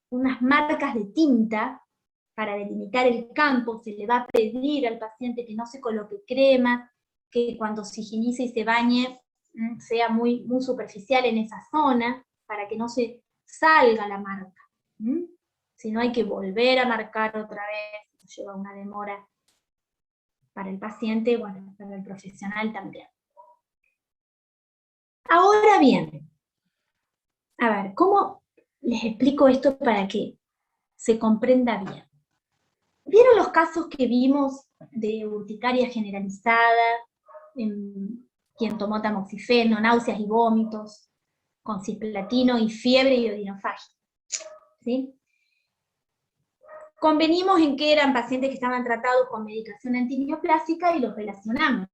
Speaker 1: unas marcas de tinta para delimitar el campo. Se le va a pedir al paciente que no se coloque crema, que cuando se higienice y se bañe sea muy, muy superficial en esa zona, para que no se salga la marca. Si no, hay que volver a marcar otra vez, lleva una demora para el paciente, bueno, para el profesional también. Ahora bien, a ver, ¿cómo les explico esto para que se comprenda bien? ¿Vieron los casos que vimos de urticaria generalizada, en quien tomó tamoxifeno, náuseas y vómitos, con cisplatino y fiebre y odinofagia? ¿Sí? Convenimos en que eran pacientes que estaban tratados con medicación antineoplásica y los relacionamos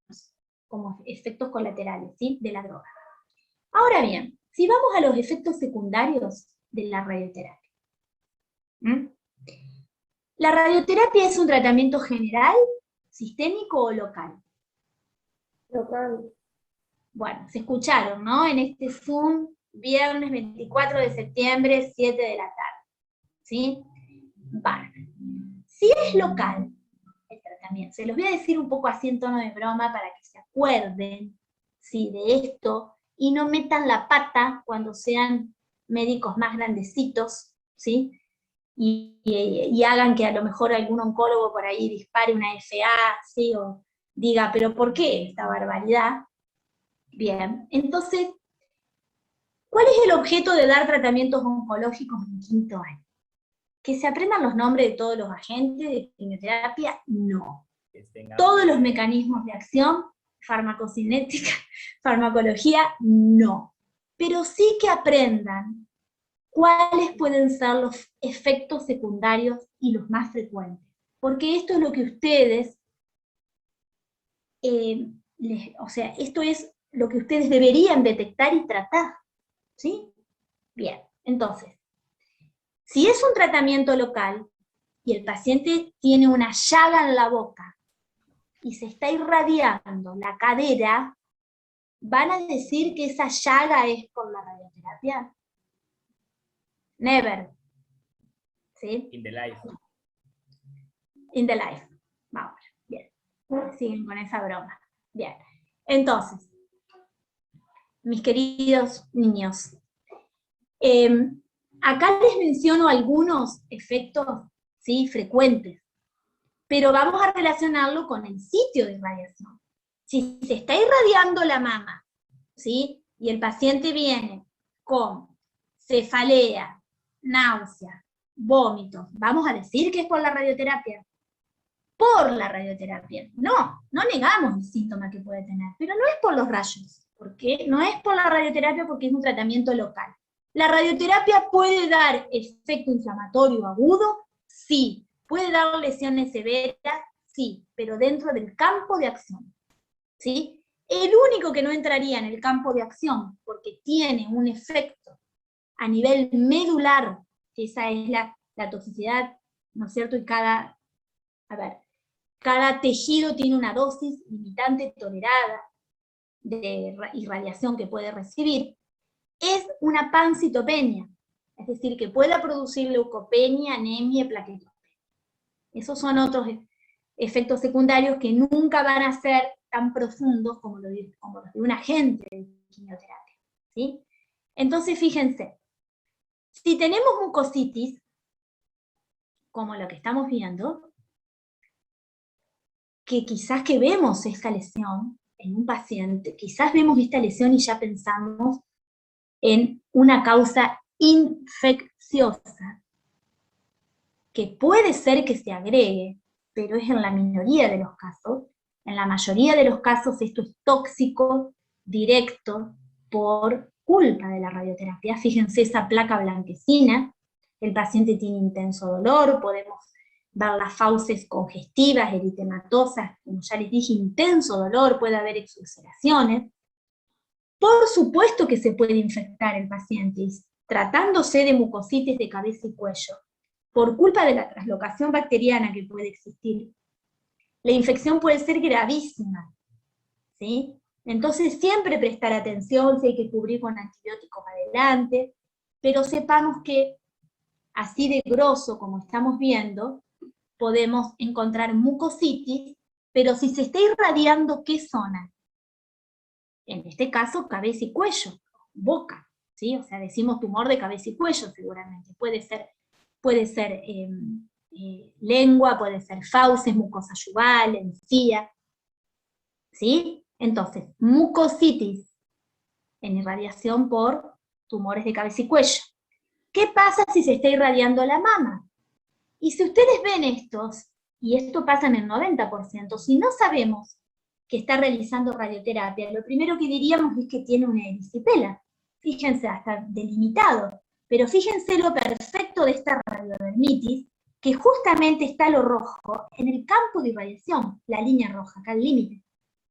Speaker 1: como efectos colaterales, ¿sí?, de la droga. Ahora bien, si vamos a los efectos secundarios, de la radioterapia. ¿Mm? ¿La radioterapia es un tratamiento general, sistémico o local?
Speaker 6: Local.
Speaker 1: Bueno, se escucharon, ¿no? En este Zoom, viernes 24 de septiembre, 7 de la tarde. ¿Sí? Vale. Si es local el tratamiento, se los voy a decir un poco así en tono de broma para que se acuerden, ¿sí?, de esto, y no metan la pata cuando sean médicos más grandecitos, ¿sí? Y hagan que a lo mejor algún oncólogo por ahí dispare una FA, ¿sí? O diga, ¿pero por qué esta barbaridad? Bien, entonces, ¿cuál es el objeto de dar tratamientos oncológicos en quinto año? ¿Que se aprendan los nombres de todos los agentes de quimioterapia? No. Todos los mecanismos de acción, farmacocinética, farmacología, no. Pero sí que aprendan cuáles pueden ser los efectos secundarios y los más frecuentes. Porque esto es lo que ustedes, esto es lo que ustedes deberían detectar y tratar, ¿sí? Bien, entonces, si es un tratamiento local y el paciente tiene una llaga en la boca y se está irradiando la cadera, ¿van a decir que esa llaga es por la radioterapia? Never. ¿Sí?
Speaker 3: In the life.
Speaker 1: In the life. Vamos, bien. Siguen con esa broma. Bien. Entonces, mis queridos niños, acá les menciono algunos efectos, ¿sí?, frecuentes, pero vamos a relacionarlo con el sitio de irradiación. Si se está irradiando la mama, ¿sí?, y el paciente viene con cefalea, náusea, vómitos, ¿vamos a decir que es por la radioterapia? Por la radioterapia. No, no negamos el síntoma que puede tener, pero no es por los rayos. ¿Por qué? No es por la radioterapia porque es un tratamiento local. ¿La radioterapia puede dar efecto inflamatorio agudo? Sí. ¿Puede dar lesiones severas? Sí, pero dentro del campo de acción. ¿Sí? El único que no entraría en el campo de acción, porque tiene un efecto a nivel medular, que esa es la toxicidad, ¿no es cierto? Y cada tejido tiene una dosis limitante tolerada de irradiación que puede recibir, es una pancitopenia, es decir, que pueda producir leucopenia, anemia, plaquetopenia. Esos son otros efectos secundarios que nunca van a ser tan profundos como los de un agente de quimioterapia, ¿sí? Entonces, fíjense, si tenemos mucositis, como lo que estamos viendo, que quizás que vemos esta lesión en un paciente, quizás vemos esta lesión y ya pensamos en una causa infecciosa, que puede ser que se agregue, pero es en la minoría de los casos. En la mayoría de los casos esto es tóxico, directo, por culpa de la radioterapia. Fíjense esa placa blanquecina, el paciente tiene intenso dolor, podemos ver las fauces congestivas, eritematosas, como ya les dije, intenso dolor, puede haber exulceraciones. Por supuesto que se puede infectar el paciente, tratándose de mucositis de cabeza y cuello, por culpa de la translocación bacteriana que puede existir. La infección puede ser gravísima, ¿sí? Entonces siempre prestar atención si hay que cubrir con antibióticos adelante, pero sepamos que así de grosso como estamos viendo, podemos encontrar mucositis, pero si se está irradiando, ¿qué zona? En este caso, cabeza y cuello, boca, ¿sí? O sea, decimos tumor de cabeza y cuello seguramente, puede ser lengua, puede ser fauces, mucosa yugal, encía, ¿sí? Entonces, mucositis en irradiación por tumores de cabeza y cuello. ¿Qué pasa si se está irradiando la mama? Y si ustedes ven estos, y esto pasa en el 90%, si no sabemos que está realizando radioterapia, lo primero que diríamos es que tiene una erisipela. Fíjense, hasta delimitado. Pero fíjense lo perfecto de esta radiodermitis, que justamente está lo rojo en el campo de irradiación, la línea roja, acá al límite.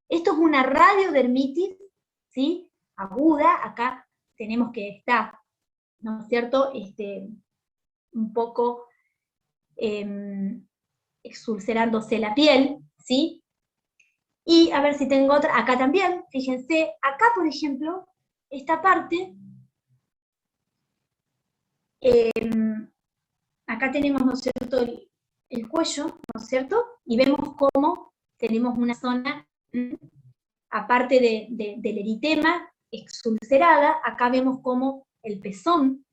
Speaker 1: Esto es una radiodermitis, ¿sí?, aguda. Acá tenemos que está ¿no es cierto? Un poco exulcerándose la piel, ¿sí? Y a ver si tengo otra, acá también, fíjense, acá por ejemplo, esta parte, acá tenemos, ¿no es cierto?, el cuello, ¿no es cierto? Y vemos cómo tenemos una zona, aparte del eritema, exulcerada, acá vemos cómo el pezón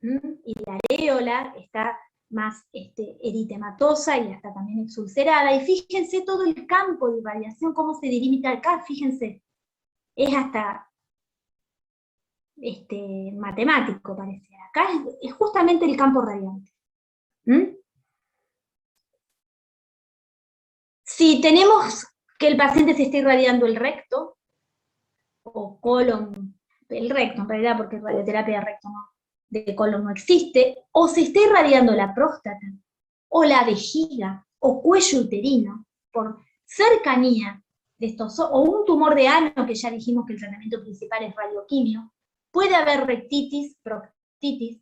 Speaker 1: y la areola está más eritematosa y hasta también exulcerada, y fíjense todo el campo de irradiación, cómo se delimita acá, fíjense, es hasta matemático pareciera, acá es justamente el campo radiante. Si tenemos que el paciente se esté irradiando el recto, o colon, el recto en realidad, porque radioterapia de recto no, de colon no existe, o se está irradiando la próstata, o la vejiga, o cuello uterino, por cercanía de estos, o un tumor de ano, que ya dijimos que el tratamiento principal es radioquimio, puede haber rectitis, proctitis.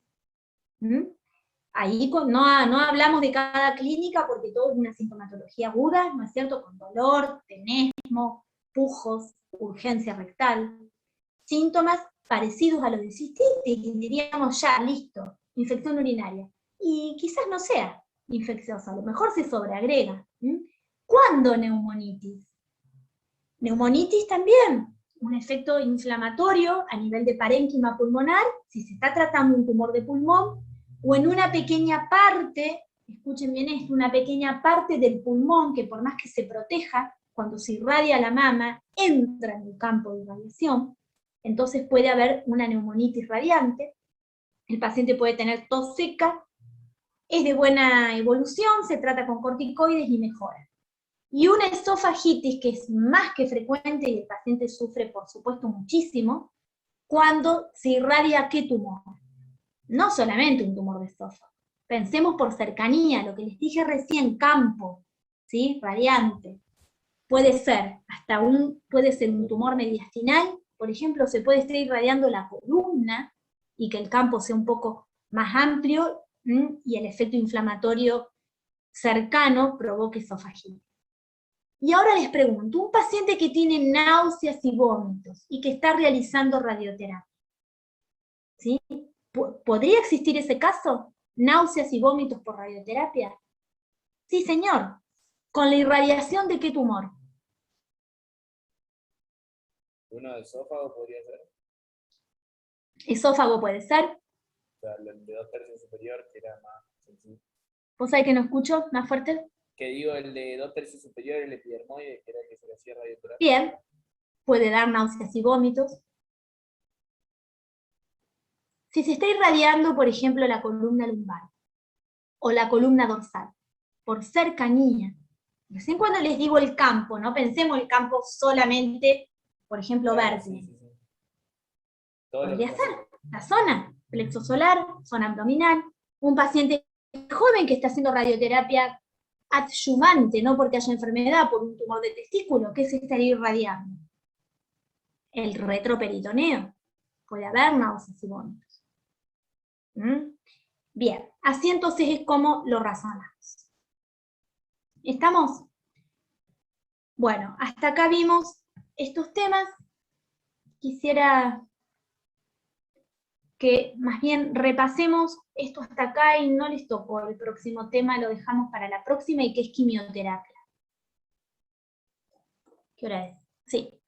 Speaker 1: Ahí no hablamos de cada clínica porque todo es una sintomatología aguda, ¿no es cierto? Con dolor, tenesmo, pujos, urgencia rectal, síntomas parecidos a los de cistitis, diríamos ya, listo, infección urinaria. Y quizás no sea infecciosa, a lo mejor se sobreagrega. ¿Cuándo neumonitis? Neumonitis también, un efecto inflamatorio a nivel de parénquima pulmonar, si se está tratando un tumor de pulmón, o en una pequeña parte, escuchen bien esto, una pequeña parte del pulmón que por más que se proteja, cuando se irradia la mama, entra en el campo de irradiación, entonces puede haber una neumonitis radiante, el paciente puede tener tos seca, es de buena evolución, se trata con corticoides y mejora. Y una esofagitis que es más que frecuente y el paciente sufre por supuesto muchísimo, cuando se irradia ¿qué tumor? No solamente un tumor de esófago. Pensemos por cercanía, lo que les dije recién, campo, ¿sí? Radiante. Puede ser puede ser un tumor mediastinal, por ejemplo, se puede estar irradiando la columna y que el campo sea un poco más amplio y el efecto inflamatorio cercano provoque esofagitis. Y ahora les pregunto, un paciente que tiene náuseas y vómitos y que está realizando radioterapia, ¿sí? ¿Podría existir ese caso? ¿Náuseas y vómitos por radioterapia? Sí, señor. ¿Con la irradiación de qué tumor?
Speaker 3: Uno de esófago podría ser.
Speaker 1: Esófago puede ser.
Speaker 3: O sea, el de 2/3 superior, que era más sencillo.
Speaker 1: ¿Vos sabés que no escucho? ¿Más fuerte?
Speaker 3: Que digo, el de 2/3 superior, el epidermoide, que era el que se le hacía radioterapia.
Speaker 1: Bien. Puede dar náuseas y vómitos. Si se está irradiando, por ejemplo, la columna lumbar o la columna dorsal, por cercanía, recién cuando les digo el campo, no pensemos el campo solamente, por ejemplo, vértigo.
Speaker 3: Sí.
Speaker 1: Podría ser la zona, plexo solar, zona abdominal, un paciente joven que está haciendo radioterapia adyuvante, no porque haya enfermedad, por un tumor de testículo, ¿qué se estaría irradiando? El retroperitoneo. Puede haber náuseas y vómitos. Bien, así entonces es como lo razonamos. ¿Estamos? Bueno, hasta acá vimos estos temas. Quisiera que más bien repasemos esto hasta acá y no les toco el próximo tema, lo dejamos para la próxima, y que es quimioterapia. ¿Qué hora es? Sí.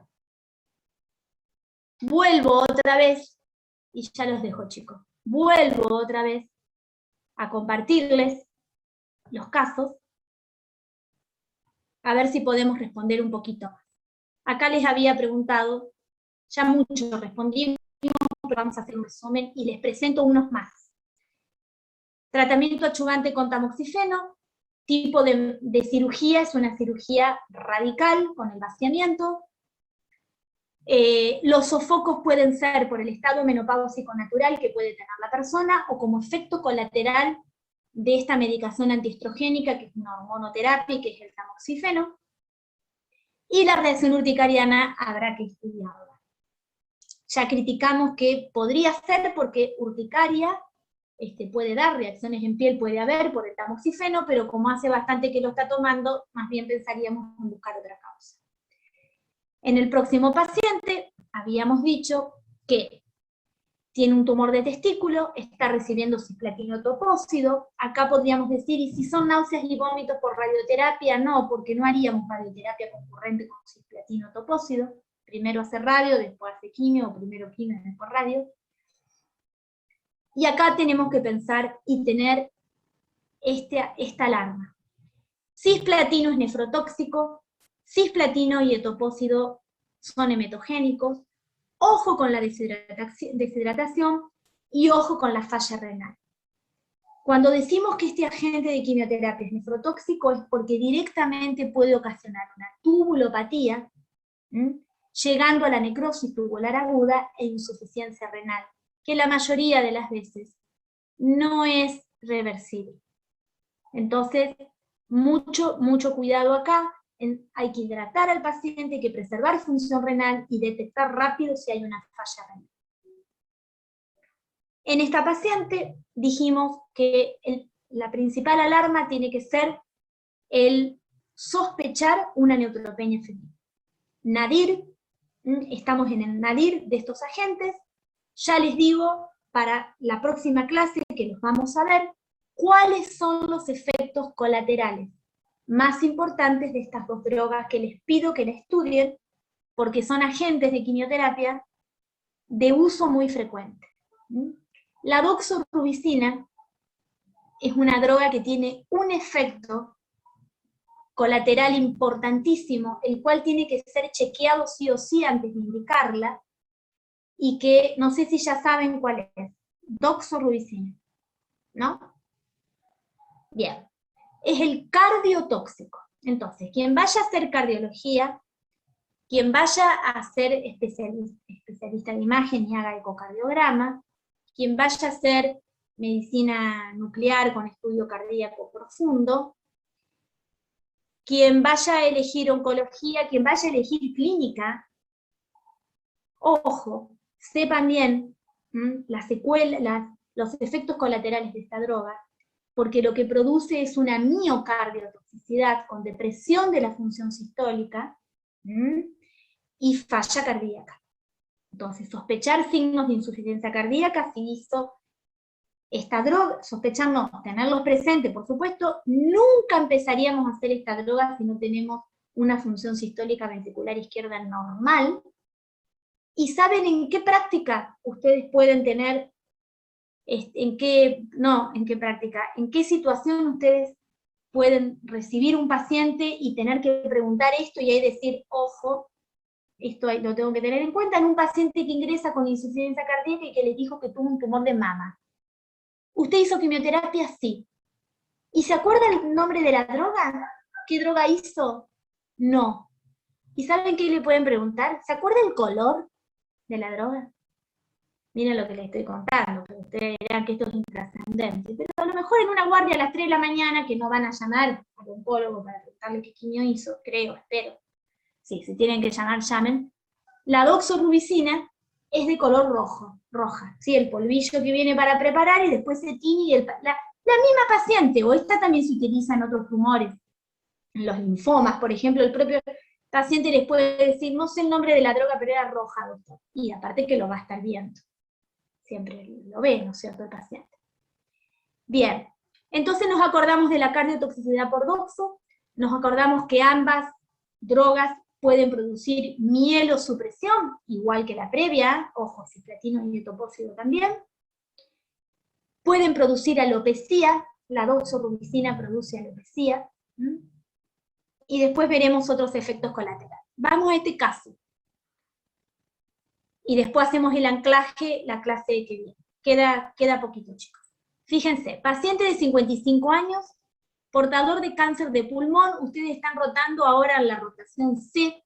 Speaker 1: Vuelvo otra vez, y ya los dejo, chicos. Vuelvo otra vez a compartirles los casos, a ver si podemos responder un poquito más. Acá les había preguntado, ya mucho respondimos, pero vamos a hacer un resumen y les presento unos más. Tratamiento adyuvante con tamoxifeno, tipo de cirugía, es una cirugía radical con el vaciamiento. Los sofocos pueden ser por el estado menopáusico natural que puede tener la persona, o como efecto colateral de esta medicación antiestrogénica, que es una hormonoterapia, que es el tamoxifeno. Y la reacción urticariana habrá que estudiarla. ya criticamos que podría ser porque urticaria, puede dar, reacciones en piel puede haber por el tamoxifeno, pero como hace bastante que lo está tomando, más bien pensaríamos en buscar otra causa. En el próximo paciente, habíamos dicho que tiene un tumor de testículo, está recibiendo cisplatino topósido. Acá podríamos decir, ¿y si son náuseas y vómitos por radioterapia? No, porque no haríamos radioterapia concurrente con cisplatino topósido. Primero hace radio, después hace quimio, o primero quimio, después radio. Y acá tenemos que pensar y tener esta alarma. Cisplatino es nefrotóxico, cisplatino y etopósido son emetogénicos. Ojo con la deshidratación y ojo con la falla renal. Cuando decimos que este agente de quimioterapia es nefrotóxico es porque directamente puede ocasionar una tubulopatía, llegando a la necrosis tubular aguda e insuficiencia renal, que la mayoría de las veces no es reversible. Entonces, mucho cuidado acá. Hay que hidratar al paciente, hay que preservar función renal y detectar rápido si hay una falla renal. En esta paciente dijimos que la principal alarma tiene que ser el sospechar una neutropenia febril. Nadir, estamos en el nadir de estos agentes. Ya les digo, para la próxima clase que los vamos a ver, cuáles son los efectos colaterales más importantes de estas dos drogas que les pido que la estudien, porque son agentes de quimioterapia de uso muy frecuente. La doxorubicina es una droga que tiene un efecto colateral importantísimo, el cual tiene que ser chequeado sí o sí antes de indicarla, y que no sé si ya saben cuál es. Doxorubicina, ¿no? Bien. Es el cardiotóxico. Entonces, quien vaya a hacer cardiología, quien vaya a ser especialista en imagen y haga ecocardiograma, quien vaya a hacer medicina nuclear con estudio cardíaco profundo, quien vaya a elegir oncología, quien vaya a elegir clínica, ojo, sepan bien las secuelas, los efectos colaterales de esta droga, porque lo que produce es una miocardiotoxicidad con depresión de la función sistólica y falla cardíaca. Entonces, sospechar signos de insuficiencia cardíaca si hizo esta droga, sospechar no, tenerlos presentes, por supuesto. Nunca empezaríamos a hacer esta droga si no tenemos una función sistólica ventricular izquierda normal. ¿Y saben en qué práctica ustedes pueden tener? ¿En qué situación ustedes pueden recibir un paciente y tener que preguntar esto y ahí decir, ojo, esto lo tengo que tener en cuenta? En un paciente que ingresa con insuficiencia cardíaca y que les dijo que tuvo un tumor de mama. ¿Usted hizo quimioterapia? Sí. ¿Y se acuerda el nombre de la droga? ¿Qué droga hizo? No. ¿Y saben qué le pueden preguntar? ¿Se acuerda el color de la droga? Miren lo que les estoy contando, pero ustedes dirán que esto es intrascendente. Pero a lo mejor en una guardia a las 3 de la mañana, que no van a llamar al oncólogo para preguntarle qué quimio hizo, creo, espero. Sí, si tienen que llamar, llamen. La doxorubicina es de color roja. ¿Sí? El polvillo que viene para preparar y después se tiñe y la misma paciente, o esta también se utiliza en otros tumores. En los linfomas, por ejemplo, el propio paciente les puede decir, no sé el nombre de la droga, pero era roja, doctor. Y aparte que lo va a estar viendo. Siempre lo ve, ¿no es cierto?, el paciente. Bien, entonces nos acordamos de la cardiotoxicidad por doxo, nos acordamos que ambas drogas pueden producir mielosupresión, igual que la previa, ojo, cisplatino y etopósido también. Pueden producir alopecia, la doxorubicina produce alopecia, y después veremos otros efectos colaterales. Vamos a este caso. Y después hacemos el anclaje la clase que viene. Queda poquito, chicos. Fíjense, paciente de 55 años, portador de cáncer de pulmón, ustedes están rotando ahora en la rotación C,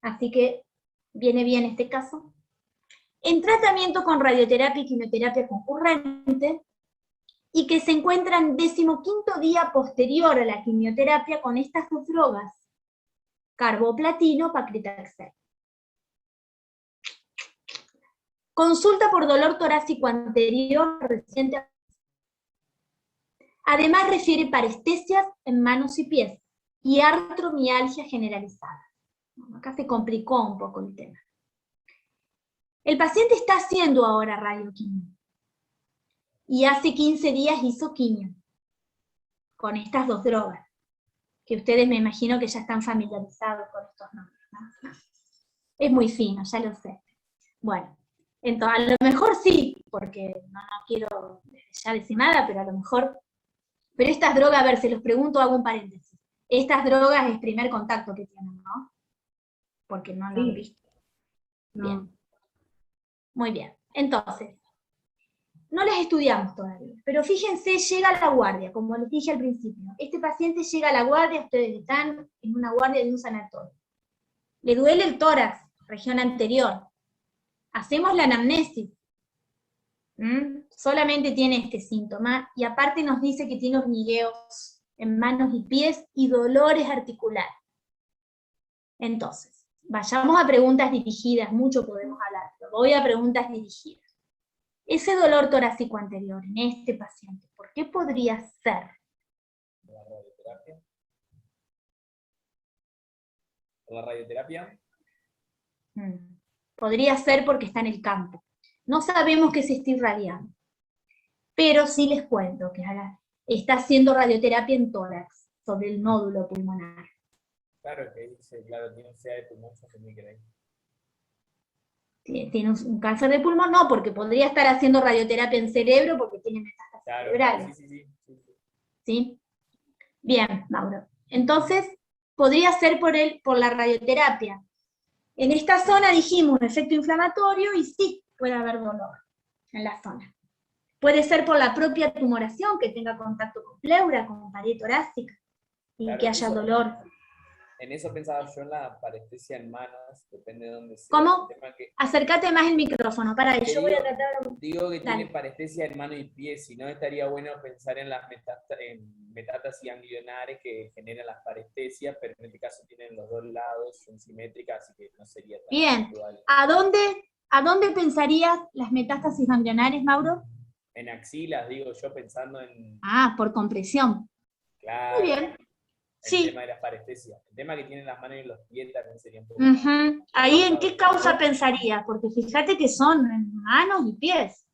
Speaker 1: así que viene bien este caso. En tratamiento con radioterapia y quimioterapia concurrente, y que se encuentra en 15º día posterior a la quimioterapia con estas dos drogas, carboplatino, paclitaxel. Consulta por dolor torácico anterior reciente. Además refiere parestesias en manos y pies y artromialgia generalizada. Bueno, acá se complicó un poco el tema. El paciente está haciendo ahora radioquimio. Y hace 15 días hizo quimio. Con estas dos drogas. Que ustedes me imagino que ya están familiarizados con estos nombres, ¿no? Es muy fino, ya lo sé. Bueno, entonces a lo mejor sí, porque no quiero ya decir nada, pero a lo mejor... Pero estas drogas, a ver, se los pregunto, hago un paréntesis. Estas drogas es primer contacto que tienen, ¿no? Porque no lo han visto. Bien. Muy bien. Entonces, no las estudiamos todavía, pero fíjense, llega a la guardia, como les dije al principio. Este paciente llega a la guardia, ustedes están en una guardia de un sanatorio. Le duele el tórax, región anterior. Hacemos la anamnesis. Solamente tiene este síntoma, y aparte nos dice que tiene hormigueos en manos y pies y dolores articulares. Entonces, vayamos a preguntas dirigidas, mucho podemos hablar, pero voy a preguntas dirigidas. Ese dolor torácico anterior en este paciente, ¿por qué podría ser?
Speaker 3: ¿La radioterapia? ¿La radioterapia?
Speaker 1: Podría ser porque está en el campo. No sabemos que se está irradiando, pero sí les cuento que está haciendo radioterapia en tórax, sobre el nódulo pulmonar.
Speaker 3: Claro, que dice, claro, tiene un CA de pulmón, se tiene que ir.
Speaker 1: Tiene un cáncer de pulmón, no, porque podría estar haciendo radioterapia en cerebro porque tiene metástasis cerebrales.
Speaker 3: Sí.
Speaker 1: ¿Sí? Bien, Mauro. Entonces, podría ser por la radioterapia. En esta zona dijimos efecto inflamatorio y sí, puede haber dolor en la zona. Puede ser por la propia tumoración, que tenga contacto con pleura, con pared torácica, y
Speaker 3: claro,
Speaker 1: que haya dolor.
Speaker 3: En eso pensaba yo, en la parestesia en manos, depende de dónde sea.
Speaker 1: ¿Cómo? Acércate más el micrófono, para yo voy a tratar de...
Speaker 3: Digo que tiene parestesia en mano y pie, si no estaría bueno pensar en las metástasis ganglionares que generan las parestesias, pero en este caso tienen los dos lados, son simétricas, así que no sería tan
Speaker 1: bien.
Speaker 3: actual.
Speaker 1: ¿A dónde pensarías las metástasis ganglionares, Mauro?
Speaker 3: En axilas, digo yo, pensando en...
Speaker 1: Por compresión.
Speaker 3: Claro.
Speaker 1: Muy bien.
Speaker 3: El tema de las parestesias. El tema que tienen las manos y los pies también sería un poco...
Speaker 1: Ahí, ¿en qué causa pensarías? Porque fíjate que son manos y pies.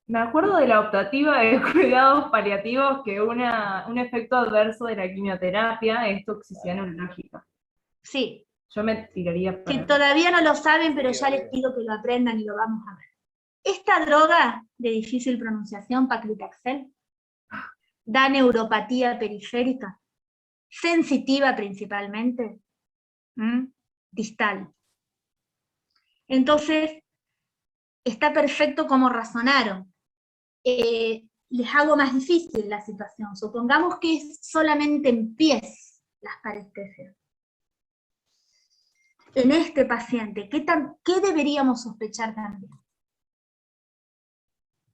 Speaker 4: Me acuerdo de la optativa de cuidados paliativos que un efecto adverso de la quimioterapia es toxicidad neurológica.
Speaker 1: Sí.
Speaker 4: Yo me tiraría para...
Speaker 1: Que todavía no lo saben, pero ya les pido que lo aprendan y lo vamos a ver. Esta droga de difícil pronunciación, paclitaxel, da neuropatía periférica, sensitiva principalmente, distal. Entonces, está perfecto como razonaron. Les hago más difícil la situación. Supongamos que es solamente en pies las parestesias. En este paciente, ¿qué deberíamos sospechar también?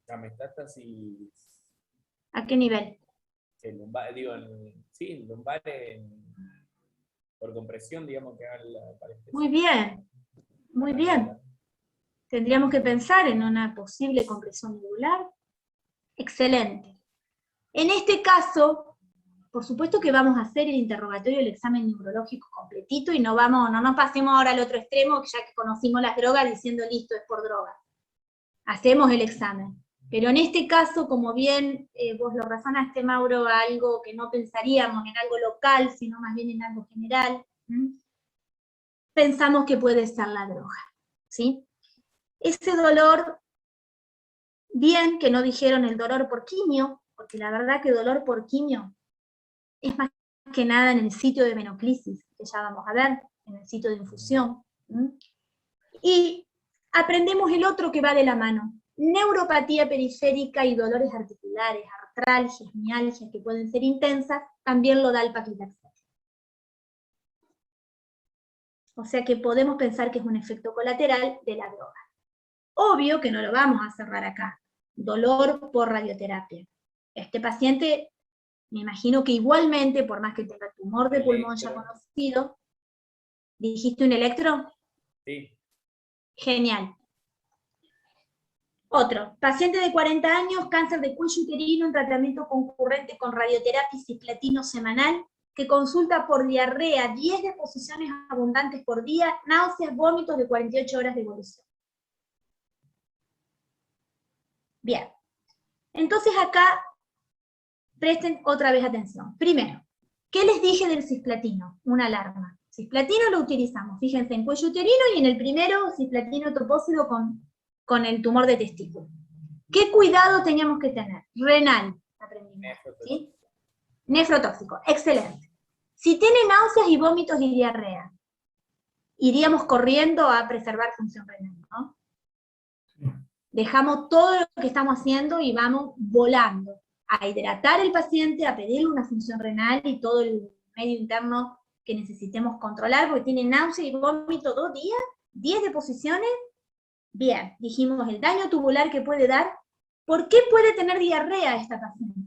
Speaker 3: La metástasis...
Speaker 1: ¿A qué nivel?
Speaker 3: El lumbar, digo, lumbar por compresión, digamos, que haga la parestesia.
Speaker 1: Muy bien, muy bien. Tendríamos que pensar en una posible compresión medular. Excelente. En este caso, por supuesto que vamos a hacer el interrogatorio, el examen neurológico completito, y no nos pasemos ahora al otro extremo, ya que conocimos las drogas, diciendo listo, es por droga. Hacemos el examen. Pero en este caso, como bien vos lo razonaste, Mauro, algo que no pensaríamos en algo local, sino más bien en algo general, pensamos que puede ser la droga, ¿sí? Ese dolor, bien que no dijeron el dolor por quimio, porque la verdad que dolor por quimio es más que nada en el sitio de menoclisis, que ya vamos a ver, en el sitio de infusión. Y aprendemos el otro que va de la mano. Neuropatía periférica y dolores articulares, artralgias, mialgias que pueden ser intensas, también lo da el paclitaxel. O sea que podemos pensar que es un efecto colateral de la droga. Obvio que no lo vamos a cerrar acá. Dolor por radioterapia. Este paciente, me imagino que igualmente, por más que tenga tumor de pulmón ya conocido, ¿dijiste un electro?
Speaker 3: Sí.
Speaker 1: Genial. Otro, paciente de 40 años, cáncer de cuello uterino en tratamiento concurrente con radioterapia y cisplatino semanal, que consulta por diarrea, 10 deposiciones abundantes por día, náuseas, vómitos de 48 horas de evolución. Bien. Entonces acá, presten otra vez atención. Primero, ¿qué les dije del cisplatino? Una alarma. Cisplatino lo utilizamos, fíjense, en cuello uterino y en el primero, cisplatino topócido con el tumor de testículo. ¿Qué cuidado teníamos que tener? Renal, aprendimos, ¿sí? Nefrotóxico, excelente. Si tiene náuseas y vómitos y diarrea, iríamos corriendo a preservar función renal, ¿no? Dejamos todo lo que estamos haciendo y vamos volando a hidratar al paciente, a pedirle una función renal y todo el medio interno que necesitemos controlar, porque tiene náusea y vómito 2 días, 10 deposiciones. Bien, dijimos el daño tubular que puede dar. ¿Por qué puede tener diarrea esta paciente?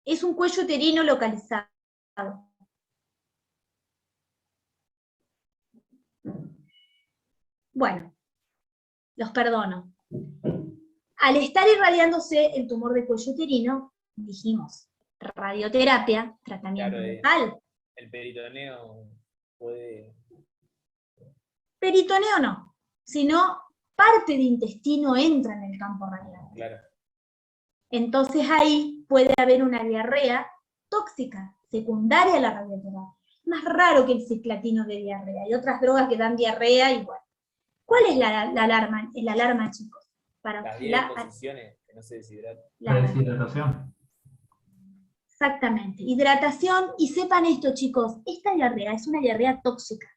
Speaker 1: Es un cuello uterino localizado. Bueno, los perdono. Al estar irradiándose el tumor de cuello uterino, dijimos, radioterapia, tratamiento local.
Speaker 3: El peritoneo puede...
Speaker 1: Peritoneo no, sino parte de intestino entra en el campo radial.
Speaker 3: Claro.
Speaker 1: Entonces ahí puede haber una diarrea tóxica, secundaria a la radioterapia. Más raro que el cisplatino de diarrea. Hay otras drogas que dan diarrea igual. ¿Cuál es la alarma? El alarma, chicos. Para
Speaker 3: las 10 deposiciones, que no se deshidraten.
Speaker 2: La deshidratación.
Speaker 1: Exactamente. Hidratación, y sepan esto, chicos, esta diarrea es una diarrea tóxica.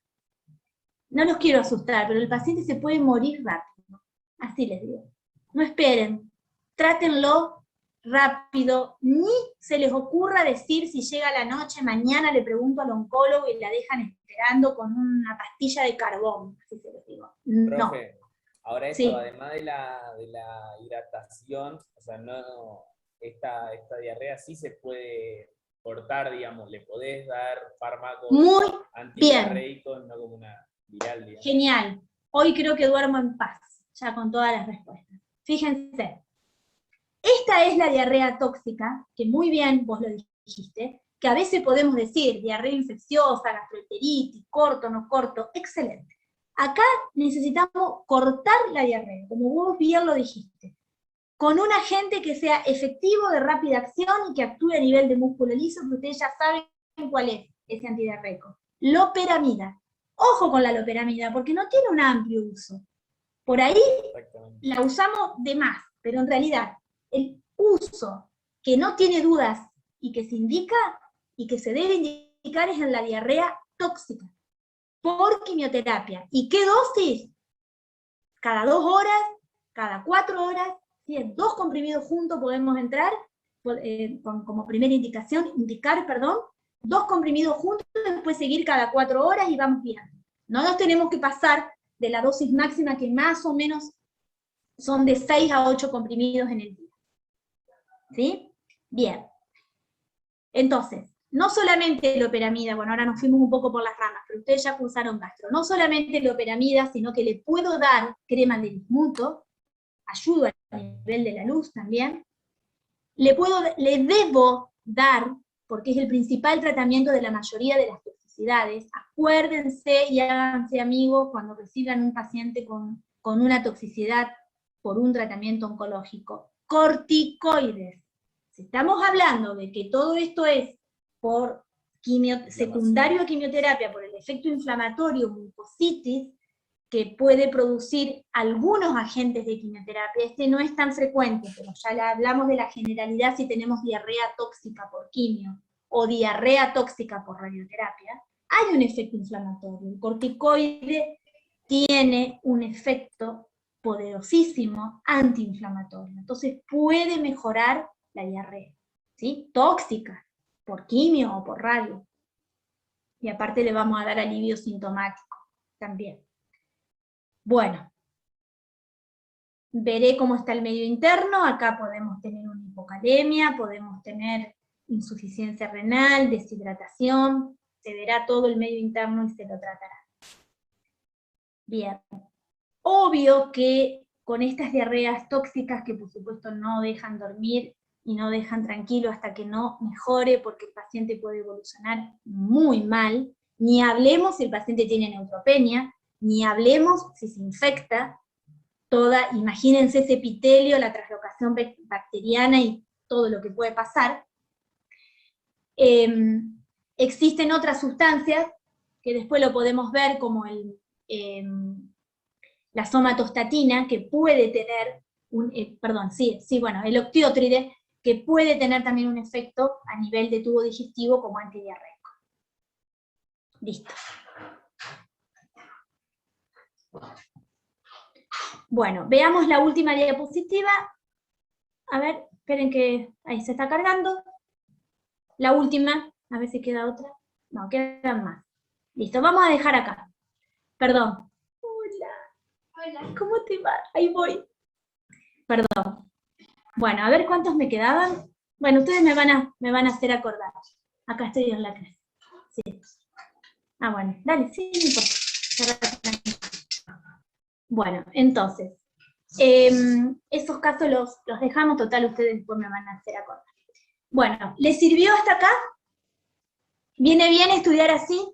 Speaker 1: No los quiero asustar, pero el paciente se puede morir rápido. Así les digo. No esperen. Trátenlo rápido. Ni se les ocurra decir si llega la noche, mañana le pregunto al oncólogo y la dejan esperando con una pastilla de carbón. Así se los digo. No.
Speaker 3: Profe, ahora esto,
Speaker 1: Sí.
Speaker 3: además de la hidratación, o sea, no, esta diarrea sí se puede cortar, digamos, le podés dar fármacos
Speaker 1: Muy
Speaker 3: antidiarreicos, no como una viral, digamos.
Speaker 1: Genial. Hoy creo que duermo en paz, ya con todas las respuestas. Fíjense. Esta es la diarrea tóxica, que muy bien vos lo dijiste, que a veces podemos decir diarrea infecciosa, gastroenteritis, corto, no corto, excelente. Acá necesitamos cortar la diarrea, como vos bien lo dijiste, con un agente que sea efectivo, de rápida acción y que actúe a nivel de músculo liso, que ustedes ya saben cuál es ese antidiarreico. Loperamida. Ojo con la loperamida, porque no tiene un amplio uso. Por ahí la usamos de más, pero en realidad el uso que no tiene dudas y que se indica y que se debe indicar es en la diarrea tóxica, por quimioterapia. ¿Y qué dosis? Cada 2 horas, cada 4 horas, si es 2 comprimidos juntos podemos entrar, como primera indicar, 2 comprimidos juntos, después seguir cada 4 horas y vamos viendo. No nos tenemos que pasar de la dosis máxima, que más o menos son de 6 a 8 comprimidos en el día. ¿Sí? Bien. Entonces, no solamente loperamida, bueno, ahora nos fuimos un poco por las ramas, pero ustedes ya cursaron gastro, no solamente loperamida, sino que le puedo dar crema de bismuto, ayuda a nivel de la luz también, le debo dar, porque es el principal tratamiento de la mayoría de las toxicidades. Acuérdense y háganse amigos cuando reciban un paciente con una toxicidad por un tratamiento oncológico. Corticoides. Si estamos hablando de que todo esto es por secundario a quimioterapia, por el efecto inflamatorio, mucositis, que puede producir algunos agentes de quimioterapia, este no es tan frecuente, pero ya hablamos de la generalidad si tenemos diarrea tóxica por quimio, o diarrea tóxica por radioterapia, hay un efecto inflamatorio. El corticoide tiene un efecto poderosísimo antiinflamatorio, entonces puede mejorar la diarrea, ¿sí? Tóxica, por quimio o por radio. Y aparte le vamos a dar alivio sintomático también. Bueno, veré cómo está el medio interno. Acá podemos tener una hipocalemia, podemos tener insuficiencia renal, deshidratación, se verá todo el medio interno y se lo tratará. Bien, obvio que con estas diarreas tóxicas que por supuesto no dejan dormir y no dejan tranquilo hasta que no mejore, porque el paciente puede evolucionar muy mal. Ni hablemos si el paciente tiene neutropenia, ni hablemos si se infecta. Imagínense ese epitelio, la translocación bacteriana y todo lo que puede pasar. Existen otras sustancias que después lo podemos ver, como la somatostatina, que puede tener el octiótride, que puede tener también un efecto a nivel de tubo digestivo como antidiarreico. Listo. Bueno, veamos la última diapositiva. A ver, esperen que ahí se está cargando. La última, a ver si queda otra. No, quedan más. Listo, vamos a dejar acá. Perdón. Hola, ¿cómo te va? Ahí voy. Perdón. Bueno, a ver cuántos me quedaban. Bueno, ustedes me van a hacer acordar. Acá estoy en la clase. Sí. Ah, bueno, dale, sí, no importa. Bueno, entonces, esos casos los dejamos, total, ustedes después me van a hacer acordar. Bueno, ¿les sirvió hasta acá? ¿Viene bien estudiar así?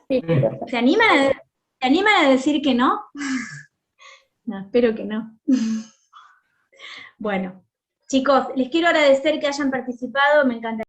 Speaker 6: Sí,
Speaker 1: ¿Se animan a decir que no? No, espero que no. Bueno, chicos, les quiero agradecer que hayan participado, me encanta.